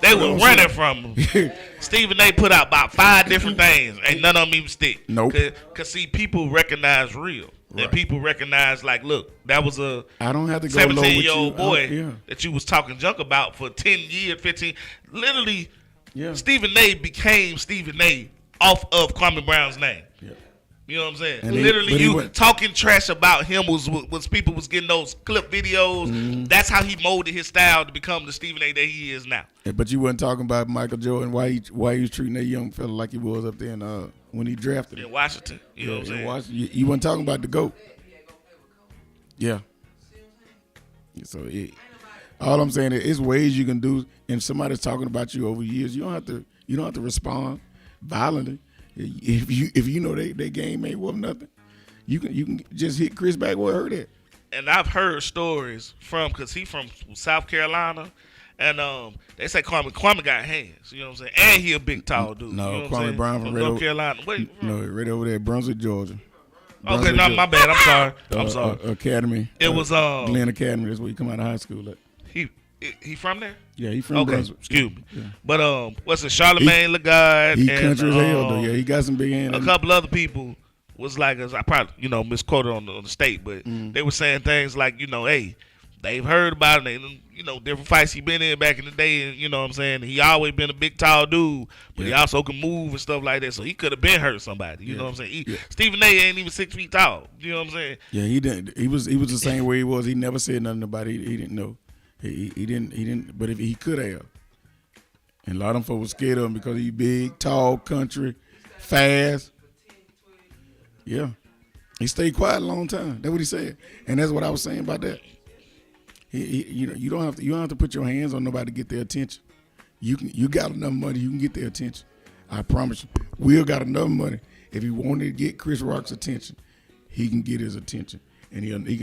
They were running from him. Stephen A. put out about 5 different things. Ain't none of them even stick. Nope. Cause see, people recognize real. Right. And people recognize like, look, that was a I don't have to go low with you. 17-year-old boy Yeah. that you was talking junk about for 10 years, 15. Literally, Yeah. Stephen A. became Stephen A. off of Kwame Brown's name. Yeah. You know what I'm saying? And Literally, he you went- talking trash about him was people was getting those clip videos. Mm-hmm. That's how he molded his style to become the Stephen A. that he is now. Yeah, but you wasn't talking about Michael Jordan, why he was treating that young fella like he was up there in, when he drafted him. In Washington, you know what I'm in saying? Washington. You wasn't talking about the GOAT. Yeah. So all I'm saying is, it's ways you can do. And somebody's talking about you over years. You don't have to respond violently. If you know they game ain't worth nothing, you can just hit Chris back where it hurt at. And I've heard stories because he from South Carolina, and they say Kwame got hands. You know what I'm saying? And he a big tall dude. No, you know what I'm Kwame saying? Brown from North Carolina. Wait, No, right over there, Brunswick, Georgia. okay, Brunswick, no, Georgia. my bad. I'm sorry. Academy. It was Glenn Academy. That's where you come out of high school at. he from there? Yeah, he from Okay, Brunswick. excuse me. Yeah. But what's it? Charlemagne Lagarde He and country as hell though. Yeah, he got some big hands. a couple other people was like, I probably misquoted on the state, but they were saying things like, hey, they've heard about it. And, different fights he been in back in the day, and you know what I'm saying. He always been a big tall dude, but he also can move and stuff like that. So he could have been hurt somebody. You know what I'm saying. Stephen A. ain't even 6 feet tall. You know what I'm saying. Yeah, he didn't. He was the same way he was. He never said nothing about it. He didn't know. He didn't. But if he could have, and a lot of them folks was scared of him because he big, tall, country, fast. Yeah, he stayed quiet a long time. That's what he said, and that's what I was saying about that. You don't have to put your hands on nobody to get their attention. You got enough money, you can get their attention. I promise you. Will got enough money. If he wanted to get Chris Rock's attention, he can get his attention, and he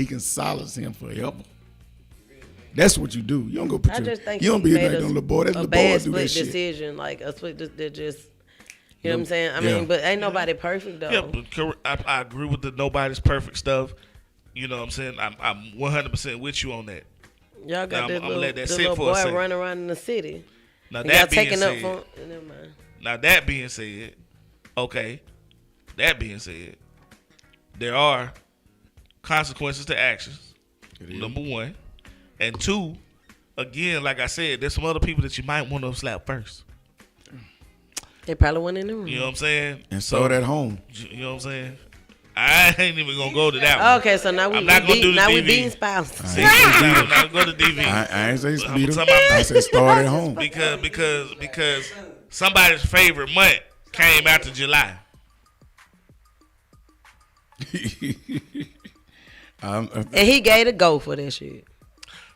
can silence him forever. That's what you do. You don't go put I just think you don't he be made like them little boy. That's a little bad boys do split that shit. decision, like a split that just. You know what I'm saying? I Yeah. mean, but ain't nobody perfect though. Yeah, but I agree with the nobody's perfect stuff. You know what I'm saying. I'm 100% with you on that. Y'all got Now, this I'm gonna little, let that this sit little for a boy second. running around in the city. Now And y'all that being taking up said, for. Never mind. Now that being said, okay. That being said, there are consequences to actions. Number one, and two, again, like I said, there's some other people that you might want to slap first. They probably went in the room. You know what I'm saying? And so at home. You know what I'm saying? I ain't even gonna go to that one. Okay, so now we I'm not gonna do the now we DV. beating spouses. I'm not gonna go to DV. I ain't say I'm beat him. talking about- I said start at home. because somebody's favorite month came after July. And he gave a go for that shit.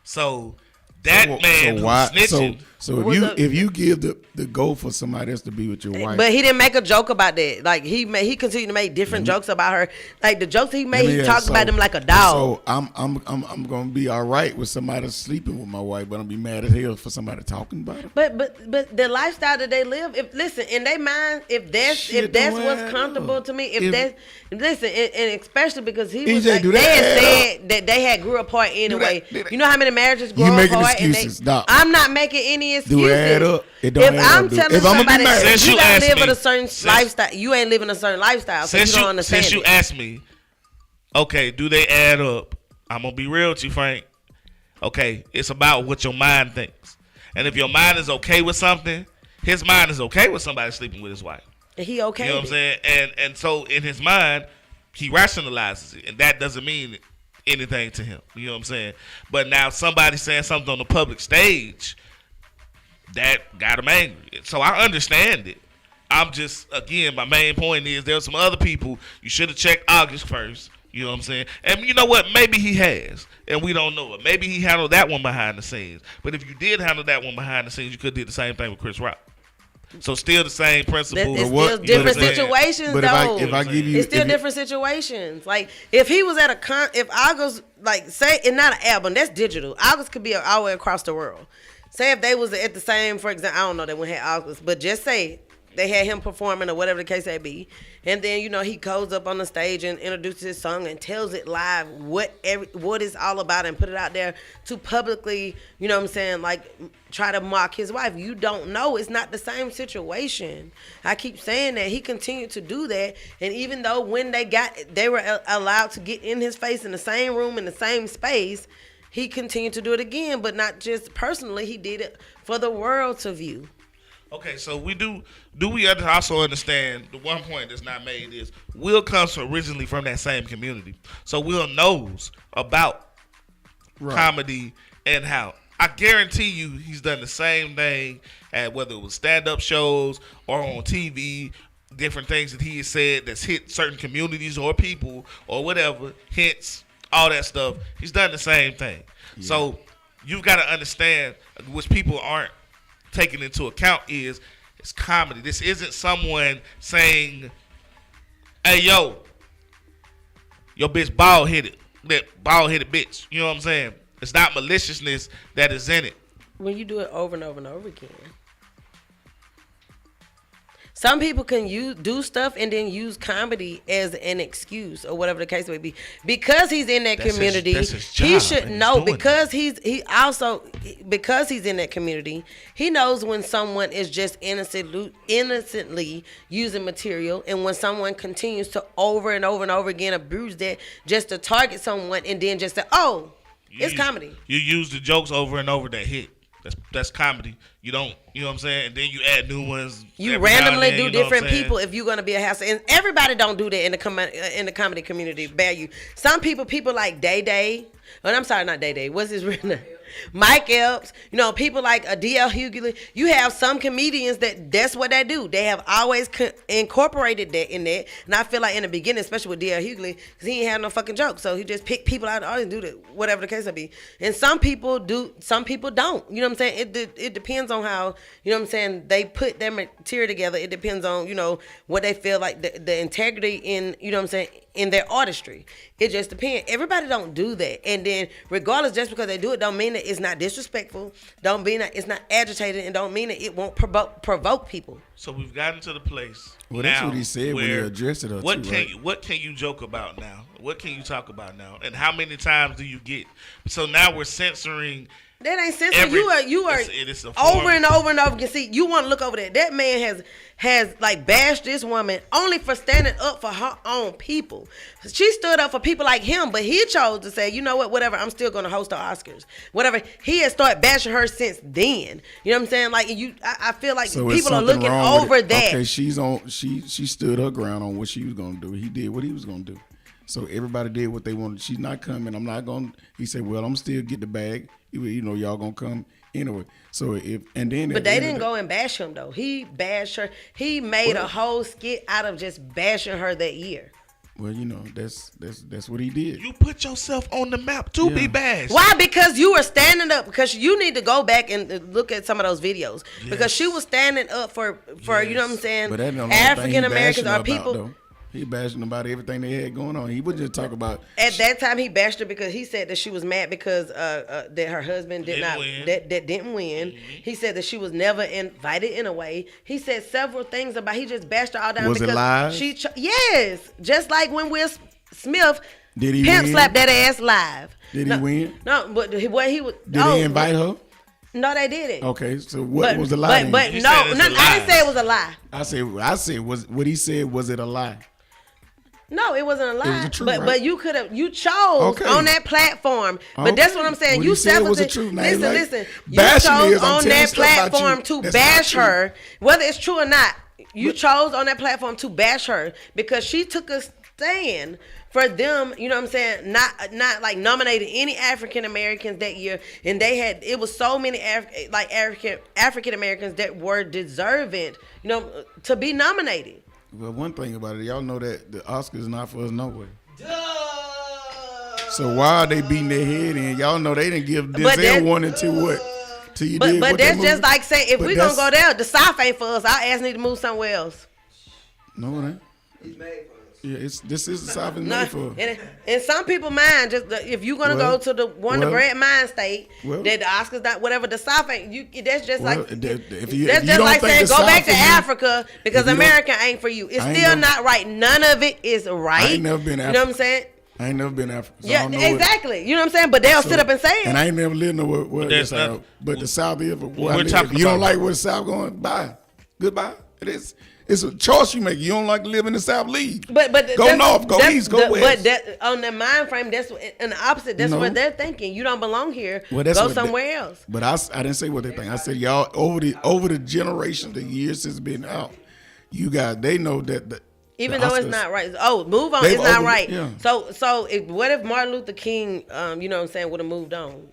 So that man so why? who's snitching. So What's up? if you give the go for somebody else to be with your wife, But he didn't make a joke about that. Like he continued to make different jokes about her. Like the jokes he made, he talked about them like a dog. So I'm gonna be all right with somebody sleeping with my wife, but I'm be mad as hell for somebody talking about her. But the lifestyle that they live, if listen, in their mind, if that's Shit what's don't add comfortable up. to me, If- that's listen, and especially because he EJ, was like, do they that had add said that they had grew apart anyway. do that. You know how many marriages grow You making apart? excuses, Doc. I'm not making any excuses. Do it add up? It don't If add I'm up, dude. telling If I'ma be somebody married- Since you you gotta asked live me- with a certain since- lifestyle, you ain't living a certain lifestyle, so you don't understand Since you it. asked me, okay, do they add up? I'm gonna be real with you, Frank. Okay, it's about what your mind thinks, and if your mind is okay with something, his mind is okay with somebody sleeping with his wife. And he okay. You know what I'm saying? And so in his mind, he rationalizes it, and that doesn't mean anything to him. You know what I'm saying? But now somebody saying something on the public stage that got him angry. So I understand it. I'm just, again, my main point is there's some other people you should have checked August first. You know what I'm saying? And you know what? Maybe he has, and we don't know it. Maybe he handled that one behind the scenes. But if you did handle that one behind the scenes, you could have did the same thing with Chris Rock. So still the same principle. It's still different situations, but though. if I give you, it's still different situations. Like if he was at if August, like say, it's not an album, that's digital. August could be all the way across the world. Say if they was at the same, for example, I don't know, they wouldn't have August, but just say they had him performing or whatever the case may be, and then he goes up on the stage and introduces his song and tells it live what it's all about and put it out there to publicly, you know what I'm saying, like try to mock his wife. You don't know. It's not the same situation. I keep saying that. He continued to do that, and even though when they were allowed to get in his face in the same room in the same space, he continued to do it again, but not just personally. He did it for the world to view. Okay, so we do we also understand the one point that's not made is Will comes originally from that same community. So Will knows about comedy and how. I guarantee you he's done the same thing at whether it was stand-up shows or on TV, different things that he has said that's hit certain communities or people or whatever, hits, all that stuff. He's done the same thing. Yeah. So you've got to understand, which people aren't taken into account, is it's comedy. This isn't someone saying, hey, your bitch bald-headed. That bald-headed bitch. You know what I'm saying? It's not maliciousness that is in it. When you do it over and over and over again. Some people can do stuff and then use comedy as an excuse or whatever the case may be. Because he's in that community, he should know. Because he's in that community, he knows when someone is just innocently using material, and when someone continues to over and over and over again abuse that just to target someone and then just say, it's comedy. You use the jokes over and over that hit. That's comedy. You don't, you know what I'm saying? And then you add new ones. You randomly do different people if you're going to be a house. And everybody don't do that in the comedy community. Value. Some people like Day Day. I'm sorry, not Day Day. What's his real name? Mike Epps. People like D.L. Hughley. You have some comedians that's what they do. They have always incorporated that in there. And I feel like in the beginning, especially with D.L. Hughley, because he ain't have no fucking jokes. So he just picked people out and do that, whatever the case may be. And some people do, some people don't. You know what I'm saying? It depends on how, you know what I'm saying, they put their material together. It depends on, what they feel like the integrity in, you know what I'm saying, in their artistry. It just depends. Everybody don't do that. And then regardless, just because they do it don't mean that it's not disrespectful, don't mean that it's not agitated, and don't mean that it won't provoke people. So we've gotten to the place. Well, that's what he said when he addressed it. What can you joke about now? What can you talk about now? And how many times do you get? So now we're censoring. That ain't censoring. You are over and over and over again. See, you want to look over there. That man has like bashed this woman only for standing up for her own people. She stood up for people like him, but he chose to say, you know what, whatever, I'm still going to host the Oscars. Whatever. He has started bashing her since then. You know what I'm saying? Like I feel like so people are looking over that. Okay, she stood her ground on what she was going to do. He did what he was going to do. So everybody did what they wanted. She's not coming. I'm not going to. He said, well, I'm still get the bag. Y'all going to come anyway. So but they didn't go and bash him though. He bashed her. He made a whole skit out of just bashing her that year. Well, that's what he did. You put yourself on the map to be bashed. Why? Because you were standing up. Because you need to go back and look at some of those videos. Yes. Because she was standing up for you know what I'm saying, African Americans or people. He bashing about everything they had going on. He wouldn't just talk about. At that time, he bashed her because he said that she was mad because that her husband didn't win. Mm-hmm. He said that she was never invited in a way. He said several things about. He just bashed her all down. Was because it live? Yes, just like when Will Smith pimp slapped that ass live. Did he win? No, but what he was. Did he invite her? No, they didn't. Okay, so what was the lie? But I didn't say it was a lie. I said was what he said. Was it a lie? No, it wasn't a lie. It was a truth, but you chose on that platform. But that's what I'm saying. What you said was a truth. Listen. You chose on that platform to bash her, whether it's true or not. You chose on that platform to bash her because she took a stand for them, you know what I'm saying, not like nominating any African Americans that year, and it was so many African Americans that were deserving, you know, to be nominated. Well, one thing about it, y'all know that the Oscars not for us no way. So why are they beating their head in? Y'all know they didn't give Denzel one and two what? Till you did But that's that just like saying, if we gonna go there, the South ain't for us. Our ass need to move somewhere else. No, it ain't. It's made for us. Yeah, this is the South is made for. And some people mind just if you're gonna go to the Wonder Bread mind state that the Oscars not whatever the South ain't that's just like if you that's don't just like think saying the go South back to is Africa because America ain't for you. It's still not right. None of it is right. I ain't never been You know what I'm saying? I ain't never been to Africa. So Yeah, exactly. You know what I'm saying? But they'll sit up and say it. And I ain't never lived nowhere the South. But the South is where I live. If you don't like where the South going, bye. Goodbye. It's a choice you make. You don't like to live in the South, leave. But go north, go east, go west. But on the mind frame, that's in the opposite. That's what they're thinking. You don't belong here. Go somewhere else. But I didn't say what they think. I said y'all over the generations, the years it's been out. You guys, they know that. Even though it's not right. Oh, move on. It's not right. Yeah. So what if Martin Luther King, you know what I'm saying, would have moved on?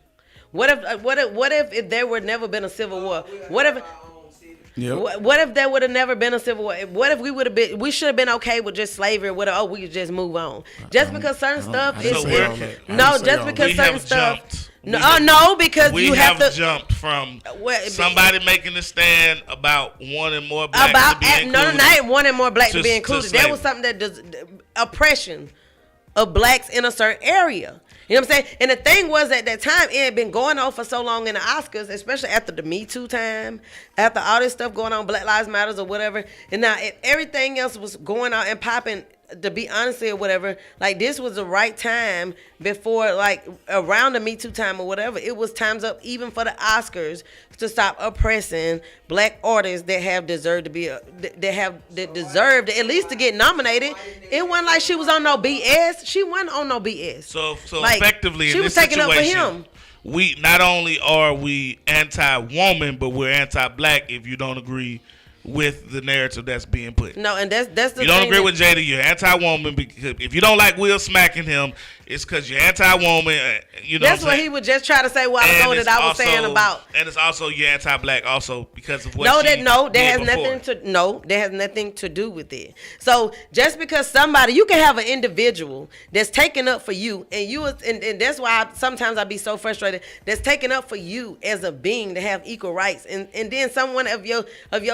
What if there would never been a civil war? What if? Yep. What if there would have never been a civil war? What if we should have been okay with just slavery? We could just move on. Just because certain stuff is just because certain stuff. No, because you have to jumped from somebody making a stand about wanting more blacks to be included. No, not wanting more blacks to be included. That was something that does oppression of blacks in a certain area. You know what I'm saying? And the thing was, at that time, it had been going on for so long in the Oscars, especially after the Me Too time, after all this stuff going on, Black Lives Matters or whatever. And now if everything else was going out and popping, to be honest or whatever, like this was the right time before, like around the Me Too time or whatever. It was time's up even for the Oscars to stop oppressing black artists that have deserved to be that deserved at least to get nominated. It wasn't like she was on no BS. She wasn't on no BS. So like, effectively, she in was this taking situation, up for him. We not only are we anti-woman, but we're anti-black if you don't agree with the narrative that's being put. No, and that's the thing. You don't agree with Jada, you're anti-woman. Because if you don't like Will smacking him, it's because you're anti-woman. You know that's what he would just try to say a while ago that I was saying about. And it's also you're anti-black also because of what that has nothing to do with it. So just because somebody, you can have an individual that's taking up for you, and that's why sometimes I be so frustrated, that's taking up for you as a being to have equal rights, and then someone of your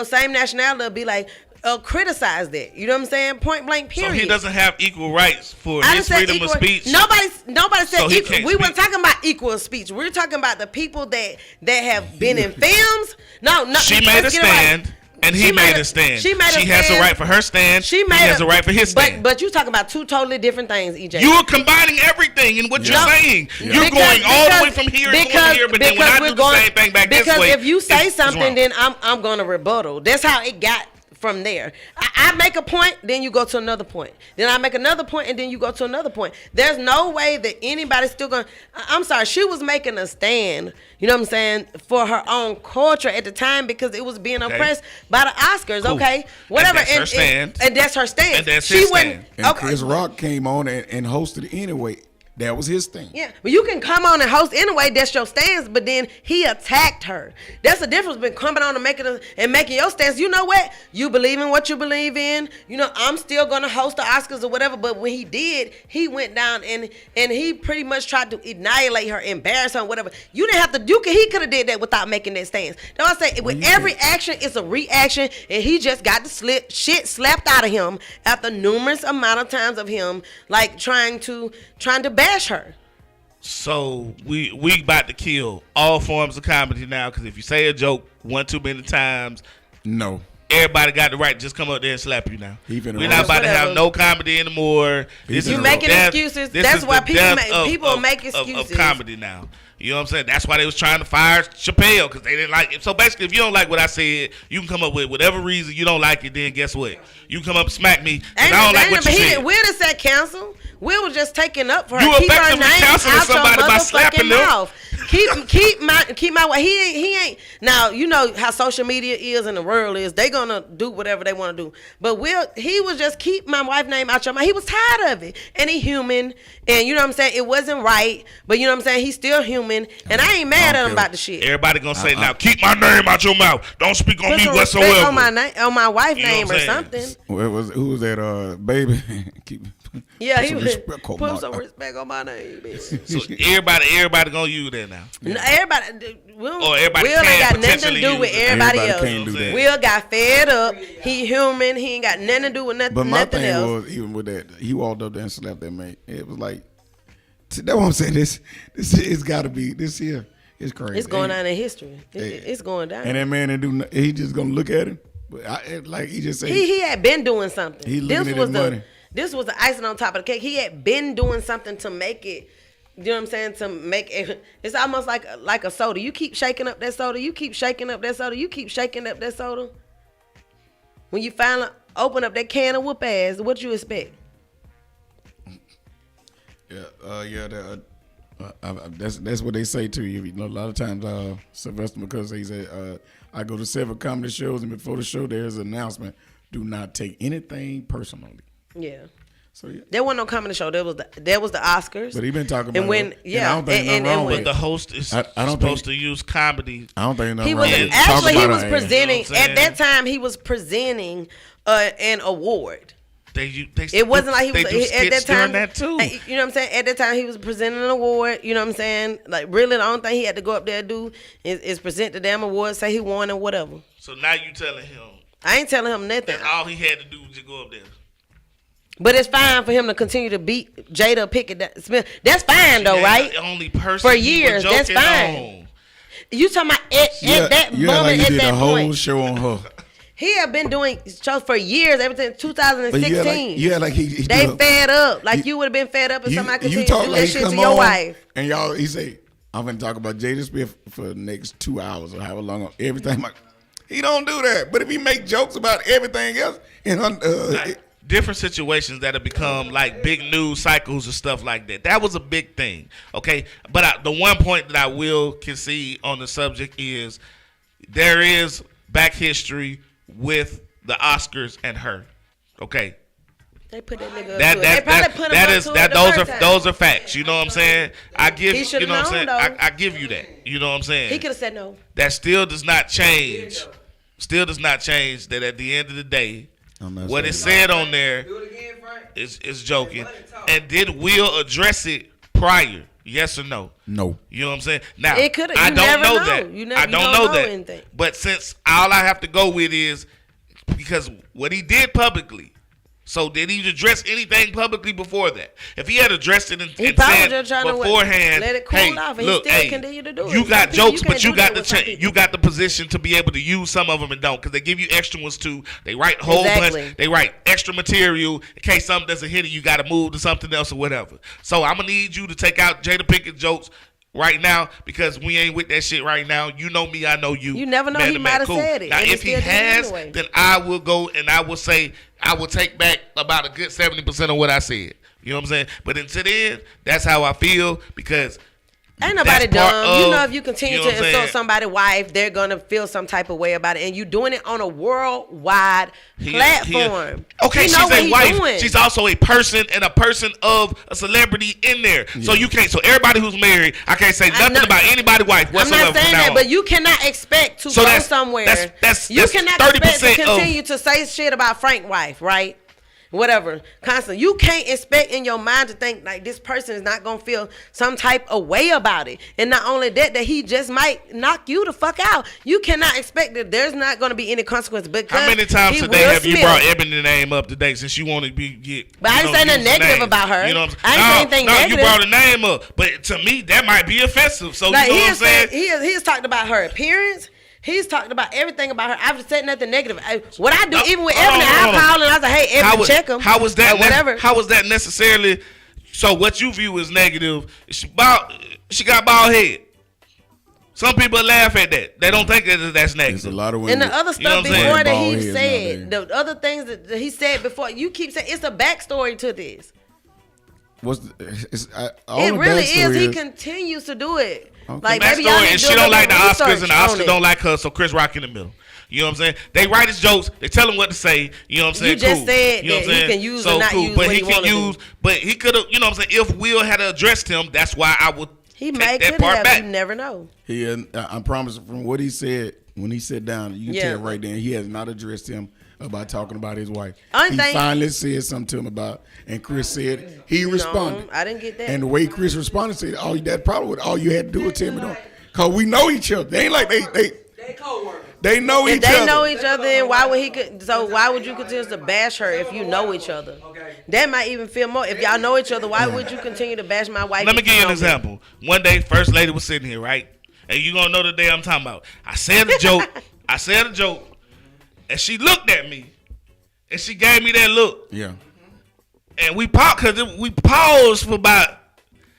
same nationality will be like, criticize that. You know what I'm saying? Point blank, period. So he doesn't have equal rights for his freedom of speech? Nobody said equal. We weren't talking about equal speech. We're talking about the people that have been in films. No. She made a stand. And he made a stand. She has a right for her stand. He has a right for his stand. But you talking about two totally different things, EJ. You are combining everything in what you're saying. Yeah. You're going all the way from here to here, but then when I do the same thing back this way. Because if you say something, then I'm going to rebuttal. That's how it got from there. I make a point, then you go to another point. Then I make another point, and then you go to another point. There's no way that anybody's still going to... I'm sorry, she was making a stand, you know what I'm saying, for her own culture at the time because it was being oppressed by the Oscars, okay? Whatever. And that's her stand. And that's her stand. And that's his stand. And Chris Rock came on and hosted anyway. That was his thing. Yeah, but you can come on and host anyway. That's your stance. But then he attacked her. That's the difference between coming on and making your stance. You know what? You believe in what you believe in. You know, I'm still gonna host the Oscars or whatever. But when he did, he went down and he pretty much tried to annihilate her, embarrass her, whatever. You didn't have to. He could have did that without making that stance. That's what I say. With every action, it's a reaction, and he just got the shit slapped out of him after numerous amount of times of him like trying to bash her. So we about to kill all forms of comedy now, because if you say a joke one too many times, no, everybody got the right to just come up there and slap you now. We're not about to have no comedy anymore. You making excuses. That's why people make excuses of comedy now. You know what I'm saying? That's why they was trying to fire Chappelle, because they didn't like it. So basically, if you don't like what I said, you can come up with whatever reason you don't like it. Then guess what? You come up and smack me, and I don't like what you said. Will just said cancel. Will was just taking up for her. You Keep her effectively name canceling out somebody your by slapping them. mouth. Keep my way. He ain't now. You know how social media is and the world is. They gonna do whatever they want to do. But he was just keep my wife's name out your mouth. He was tired of it, and he human. And you know what I'm saying. It wasn't right, but you know what I'm saying. He's still human, and I ain't mad at him about the shit. Everybody gonna say now, keep my name out your mouth. Don't speak on Put me some whatsoever. respect on my wife's You know name what or I'm saying? something. Who was that? Baby. Yeah, he some was respect on put my- some respect on my name, bitch. So everybody gonna use that now. No, everybody. Or everybody Will can ain't got nothing to potentially do use with it. everybody Everybody else. can't do that. Will got fed up. He human. He ain't got nothing to do with nothing. But my nothing thing else. was, even with that, he walked up there and slapped that man. It was like, see, that's what I'm saying. This it's got to be this here. It's crazy. It's going down in history. It's going down. And that man didn't do. He just gonna look at him. But like he just said, He had been doing something. He looking at his money. This was the icing on top of the cake. He had been doing something to make it. You know what I'm saying? To make it, it's almost like a soda. You keep shaking up that soda. You keep shaking up that soda. You keep shaking up that soda. When you finally open up that can of whoop ass, what you expect? That's what they say to you. You know, a lot of times, Sylvester McCoy, he said, I go to several comedy shows, and before the show, there's an announcement: do not take anything personally. Yeah. So yeah. There wasn't no comedy show. There was the Oscars. But he been talking about and when it. yeah, And I don't think nothing wrong with But it. the host is I don't supposed think- to use comedy. I don't think nothing he wrong was with it. actually Talk he about was it. presenting You know what I'm at that time. He was presenting an award. They It wasn't like he was they do at that skits during time. that too. You know what I'm saying? At that time, he was presenting an award. You know what I'm saying? Like really, the only thing he had to go up there and do is present the damn award, say he won or whatever. So now you telling him I ain't telling him nothing. that's all he had to do was just go up there. But it's fine for him to continue to beat Jada Pinkett Smith. That's fine though, She ain't right? the only person For he years, was that's joking fine. on. You talking about at that Yeah, moment, like you at did that a whole point. show on her. He had been doing shows for years, ever since But 2016. like he They do a- fed up. Like you- you would have been fed up if somebody you continued to talk do like that he shit to come your on, wife. and y'all, he say, I'm gonna talk about Jada Smith for the next 2 hours or however long. Everything. He don't do that. But if he make jokes about everything else, and Different situations that have become like big news cycles and stuff like that. That was a big thing, okay? But the one point that I will concede on the subject is there is back history with the Oscars and her, okay? They put that nigga up to it. They probably put him that up is to that it the those first are time. those are facts. You know what I'm saying? I give He you should've know what I'm saying. known, though. I give you that. You know what I'm saying? He could have said no. That still does not change. Still does not change that at the end of the day, what is said on there Do it again, Frank. is joking. And did Will address it prior? Yes or no? no. You know what I'm saying? Now, It coulda- I you don't never know know. that. You I don't don't know know that. anything. But since all I have to go with is because what he did publicly. So did he address anything publicly before that? If he had addressed it and probably said just trying to beforehand, let it cool hey, off, and he look, still hey, continue to do it. you Some got people, jokes, you but can't you do got that the with some people. you got the position to be able to use some of them and don't, because they give you extra ones too. They write whole Exactly. bunch. They write extra material in case something doesn't hit it. You got to move to something else or whatever. So I'm gonna need you to take out Jada Pinkett jokes right now, because we ain't with that shit right now. You know me, I know you. You never know, Man he to might man, have cool. said it, Now, and he if he still did it has, anyway. then I will go and I will say I will take back about a good 70% of what I said. You know what I'm saying? But until then, that's how I feel, because Ain't nobody that's part dumb. You of- know, if you continue you know to what I'm insult saying? somebody's wife, they're gonna feel some type of way about it, and you doing it on a worldwide platform. Okay, He know she's what a he wife. doing. She's also a person, and a person of a celebrity in there. So you can't. So everybody who's married, I can't say nothing not- about anybody's wife I'm whatsoever. not saying from now that, on. but you cannot expect to So go that's- somewhere. that's you cannot 30% expect to of- continue to say shit about Frank's wife, right? Whatever, constantly. You can't expect in your mind to think like this person is not gonna feel some type of way about it, and not only that, that he just might knock you the fuck out. You cannot expect that there's not gonna be any consequence. Because How many times he today Will have you Smith. brought Ebony's name up today since you want to get? But I you ain't know, saying nothing use the negative name? about her. You know what I I'm ain't saying saying? anything No, negative. you brought a name up, but to me that might be offensive. So Like you know he what I'm has saying? said, he has talked about her appearance. He's talked about everything about her. I've said nothing negative. What I do, No, even with hold Ebony, on, hold I on. call and I say, "Hey, Ebony, check him." How was that? Or whatever. How was that necessarily? So what you view as negative? She got bald head. Some people laugh at that. They don't think that that's There's a negative. lot of And women. the other You know stuff what I'm saying? before that Bald he heads said, nowadays. the other things that he said before, you keep saying it's a backstory to this. All It the really backstory is. He continues to do it. Okay. Like maybe y'all Backstory need is to she do a don't little like the bit of Oscars and the research on Oscars it. don't like her, so Chris Rock in the middle. You know what I'm saying? They write his jokes. They tell him what to say. You know what I'm saying? You just cool. said You know that what I'm he saying? can use so or not cool. use But what he he can wanna use. do. But he could have. You know what I'm saying? If Will had addressed him, that's why I would. He take may that could part have. back. You never know. I promise from what he said when he sat down, you can Yeah. tell right there he has not addressed him about talking about his wife. Only He thing- finally said something to him about, and Chris said he responded. No, I didn't get that. And the way Chris responded, said, "Oh, that probably what all you had to do was tell me, cause we know each other. They ain't like they They co-workers. they know if each they other. know each other, then why would he? So why would you continue to bash her if you know each other? Okay. That might even feel more. If y'all know each other, why would you continue to bash my wife? Let me if give you an know me? example. One day, First Lady was sitting here, right? And you gonna know the day I'm talking about. I said a joke. And she looked at me, and she gave me that look. Yeah, And we paused for about.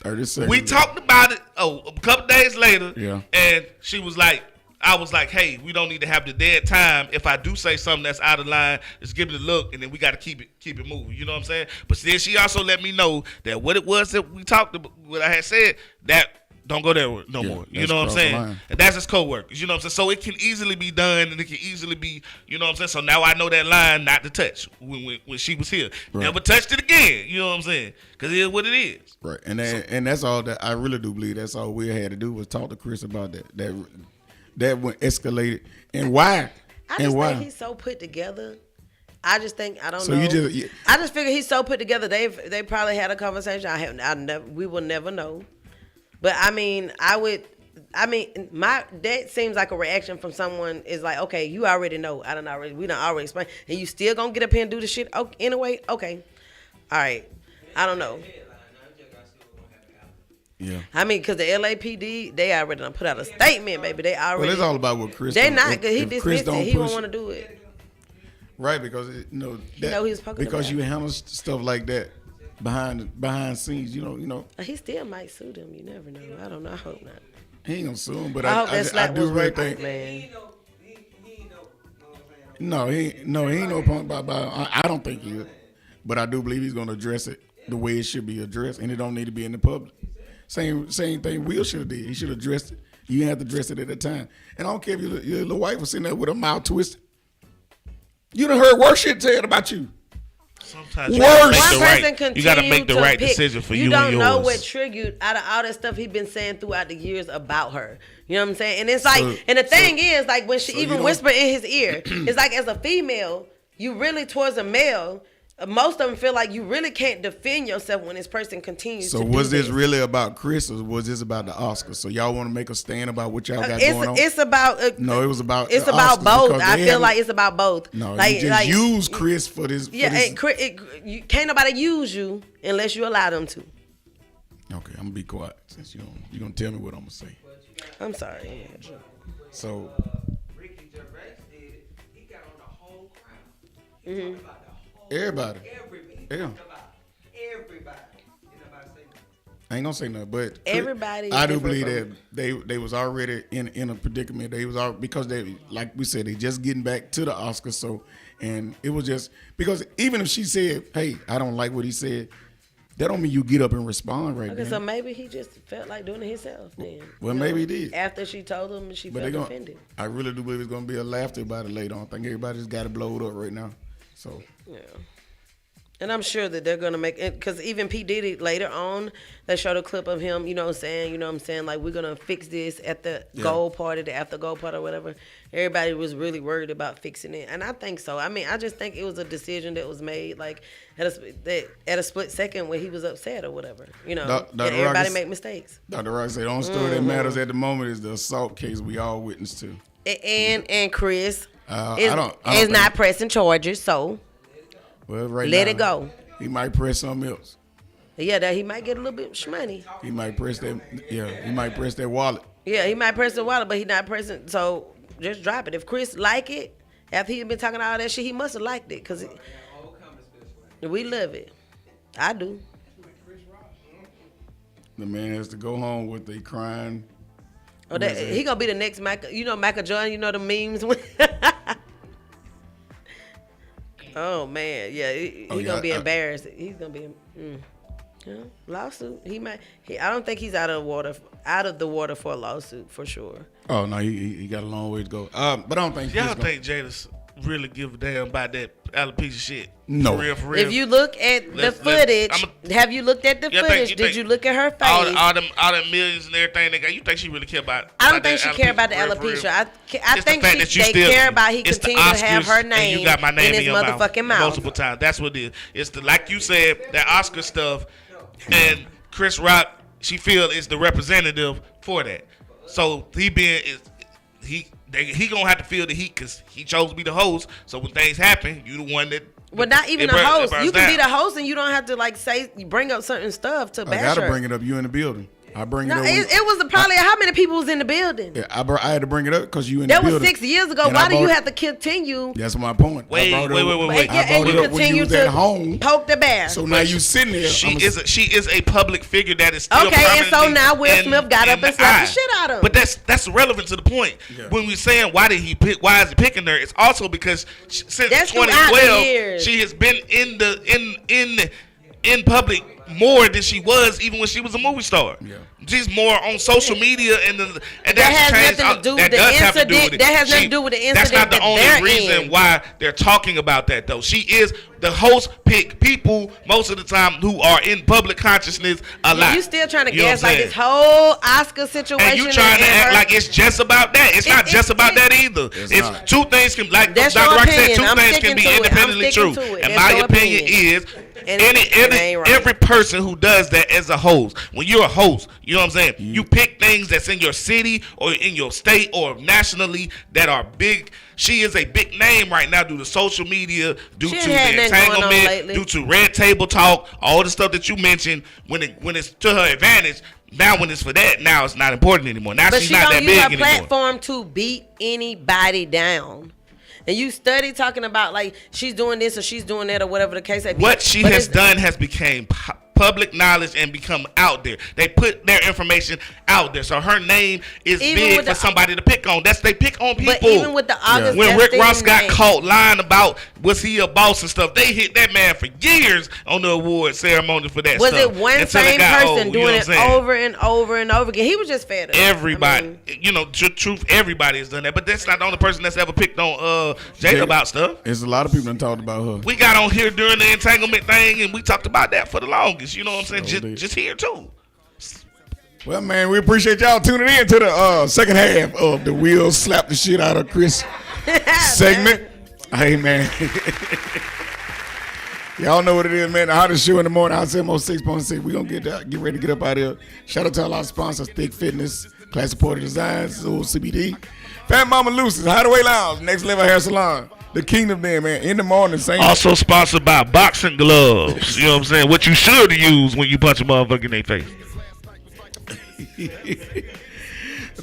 30 seconds. We talked about it. A couple days later. Yeah. And she was like, I was like, hey, we don't need to have the dead time. If I do say something that's out of line, just give it a look, and then we got to keep it moving. You know what I'm saying? But then she also let me know that what it was that we talked about, what I had said, that don't go there no more. You that's know what I'm cross the saying? line. And that's his coworkers. You know what I'm saying? So it can easily be done, and it can easily be, you know what I'm saying? So now I know that line not to touch when she was here. Right. Never touched it again. You know what I'm saying? Because it is what it is. Right, and that's all that I really do believe. That's all we had to do was talk to Chris about that went escalated and why I and just why. think he's so put together. I just think I don't So know. I I just figure he's so put together. They probably had a conversation. We will never know. But I mean, that seems like a reaction from someone is like, okay, you already know. We done already explained, and you still gonna get up here and do the shit anyway. Okay, all right. I don't know. Yeah. I mean, because the LAPD, they already done put out a statement, baby. They already. Well, it's all about what Chris. They're do. not If- good. He if Chris dismissed don't it. He push won't want to do it. Right, because know he was poking because the you guy. handle stuff like that behind scenes. You know, He still might sue them. You never know. I don't know. I hope not. he ain't gonna sue him. But I hope that I slap do was really worth think it, man. He ain't no, you know what I'm saying? no, he ain't no punk. I don't think he is. But I do believe he's gonna address it the way it should be addressed, and it don't need to be in the public. Same thing Will should have did. He should have addressed it. You didn't have to address it at the time. And I don't care if your little wife was sitting there with her mouth twisted. You done heard worse shit said about you. Sometimes you Worse. gotta make the right decision for you and yours. You don't know what triggered out of all that stuff he been saying throughout the years about her. You know what I'm saying? And it's like, and the thing is, like when she so you even don't- whispered in his ear, it's like as a female, you really towards a male. Most of them feel like you really can't defend yourself when this person continues. So to was do this really about Chris or was this about the Oscars? So y'all want to make a stand about what y'all got going on? It's about No, it was about it's the about Oscars both. because I they feel haven't- like it's about both. No, like, you just use Chris for this. Yeah, for this. you can't nobody use you unless you allow them to. Okay, I'm gonna be quiet since you're gonna tell me what I'm gonna say. I'm sorry. So Ricky Gervais did it. He got on the whole crowd. He Mm-hmm. talked about the whole everybody, everybody. Yeah. He talked about everybody. Did nobody say nothing? I ain't gonna say nothing, but Everybody I do different believe from- that they was already in a predicament. They was all because they, like we said, they just getting back to the Oscars. So, and it was just because even if she said, "Hey, I don't like what he said," that don't mean you get up and respond right Okay, then. so maybe he just felt like doing it himself then. Well, You maybe know, he did. After she told him, she But felt they gonna, offended. I really do believe it's gonna be a laughter about it later on. I think everybody's got it blowed up right now. So Yeah. And I'm sure that they're gonna make it because even P Diddy later on, they showed a clip of him. You know what I'm saying? Like we're gonna fix this at the goal party, the after goal party, or whatever. Everybody was really worried about fixing it, and I think so. I mean, I just think it was a decision that was made like at a split second when he was upset or whatever. You know, Dr. and everybody Rockets- make mistakes. Dr. Rock said the only story that matters at the moment is the assault case we all witnessed to. And Chris I is don't is not think- pressing charges, so Well, right let now, it go. He might press something else. Yeah, that he might get a little bit shmoney. He might press that. Yeah, he might press that wallet. Yeah, he might press the wallet, but he not pressing. So just drop it. If Chris like it, after he been talking all that shit, he must have liked it because we love it. I do. The man has to go home with a crying Oh, he gonna be the next Michael. You know Michael Jordan. You know the memes. Oh man, yeah, he gonna be embarrassed. He's gonna be lawsuit. I don't think he's out of the water for a lawsuit for sure. Oh no, he got a long way to go. But I don't think y'all think Jada's really give a damn about that alopecia shit. No. For real. If you look at the footage, have you looked at the footage? Did you look at her face? All them millions and everything they got. You think she really care about? I don't think she care about the alopecia. I think they care about he continue to have her name, and you got my name in his motherfucking mouth multiple times. That's what it is. It's the, like you said, that Oscar stuff, and Chris Rock. She feel is the representative for that. So he gonna have to feel the heat because he chose to be the host. So when things happen, you the one that. Well, not even the host. You can be the host and you don't have to bring up certain stuff to bash her. I gotta bring it up. You in the building. I bring it up. It was probably how many people was in the building? Yeah, I had to bring it up because you in the building. That was 6 years ago. Why do you have to continue? That's my point. Wait. I brought it up when you was at home. Poke the bear. So now you sitting there. She is a public figure that is still okay. And so now Will Smith got up and slapped the shit out of him. But that's relevant to the point. Yeah. When we're saying why is he picking her? It's also because since 2012 she has been in public more than she was even when she was a movie star. Yeah. She's more on social media and that has nothing to do with the incident. That has nothing to do with the incident. That's not the only reason why they're talking about that though. She is the host pick people most of the time who are in public consciousness a lot. You still trying to guess like this whole Oscar situation. And you trying to act like it's just about that. It's not just about that either. It's two things can, like Dr. Rock said, two things can be independently true. And my opinion is every person who does that as a host, when you're a host, you know what I'm saying? You pick things that's in your city or in your state or nationally that are big. She is a big name right now due to social media, due to the entanglement, due to red table talk, all the stuff that you mentioned. When it's to her advantage, now when it's for that, now it's not important anymore. Now she's not that big anymore. But she don't use her platform to beat anybody down. And you study talking about like she's doing this or she's doing that or whatever the case may be. What she has done has become public knowledge and become out there. They put their information out there, so her name is big for somebody to pick on. They pick on people. But even with the August, when Rick Ross got caught lying about was he a boss and stuff, they hit that man for years on the award ceremony for that. Was it one same person doing it over and over and over again? He was just fed up. Everybody, truth, everybody has done that, but that's not the only person that's ever picked on Jada about stuff. There's a lot of people that talked about her. We got on here during the entanglement thing, and we talked about that for the longest. You know what I'm saying? Just here too. Well, man, we appreciate y'all tuning in to the second half of the Will Slap the Shit Out of Chris segment. Hey, man. Y'all know what it is, man. The hottest show in the morning. I said most 6.6. We're going to get ready to get up out of here. Shout out to all our sponsors, Thick Fitness, Class Supported Designs, Old CBD, Fat Mama Lucy's, Hideaway Lounge, Next Level Hair Salon. The Kingdom there, man. In the morning, same. Also sponsored by boxing gloves. You know what I'm saying? What you should use when you punch a motherfucker in their face.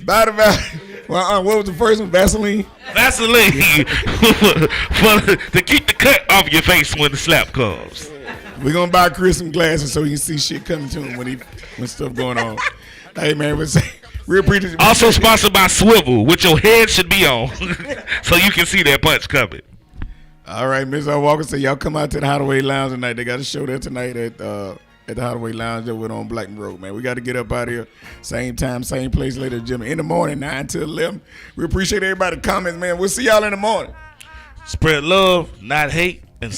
What was the first one? Vaseline? Vaseline. To keep the cut off your face when the slap comes. We're going to buy Chris some glasses so he can see shit coming to him when stuff going on. Hey, man, we appreciate it. Also sponsored by Swivel, which your head should be on, so you can see that punch coming. All right, Ms. Walker said y'all come out to the Hideaway Lounge tonight. They got a show there tonight at the Hideaway Lounge over on Blackman Road, man. We got to get up out of here. Same time, same place, later, Jim. In the morning, 9 to 11. We appreciate everybody's comments, man. We'll see y'all in the morning. Spread love, not hate, and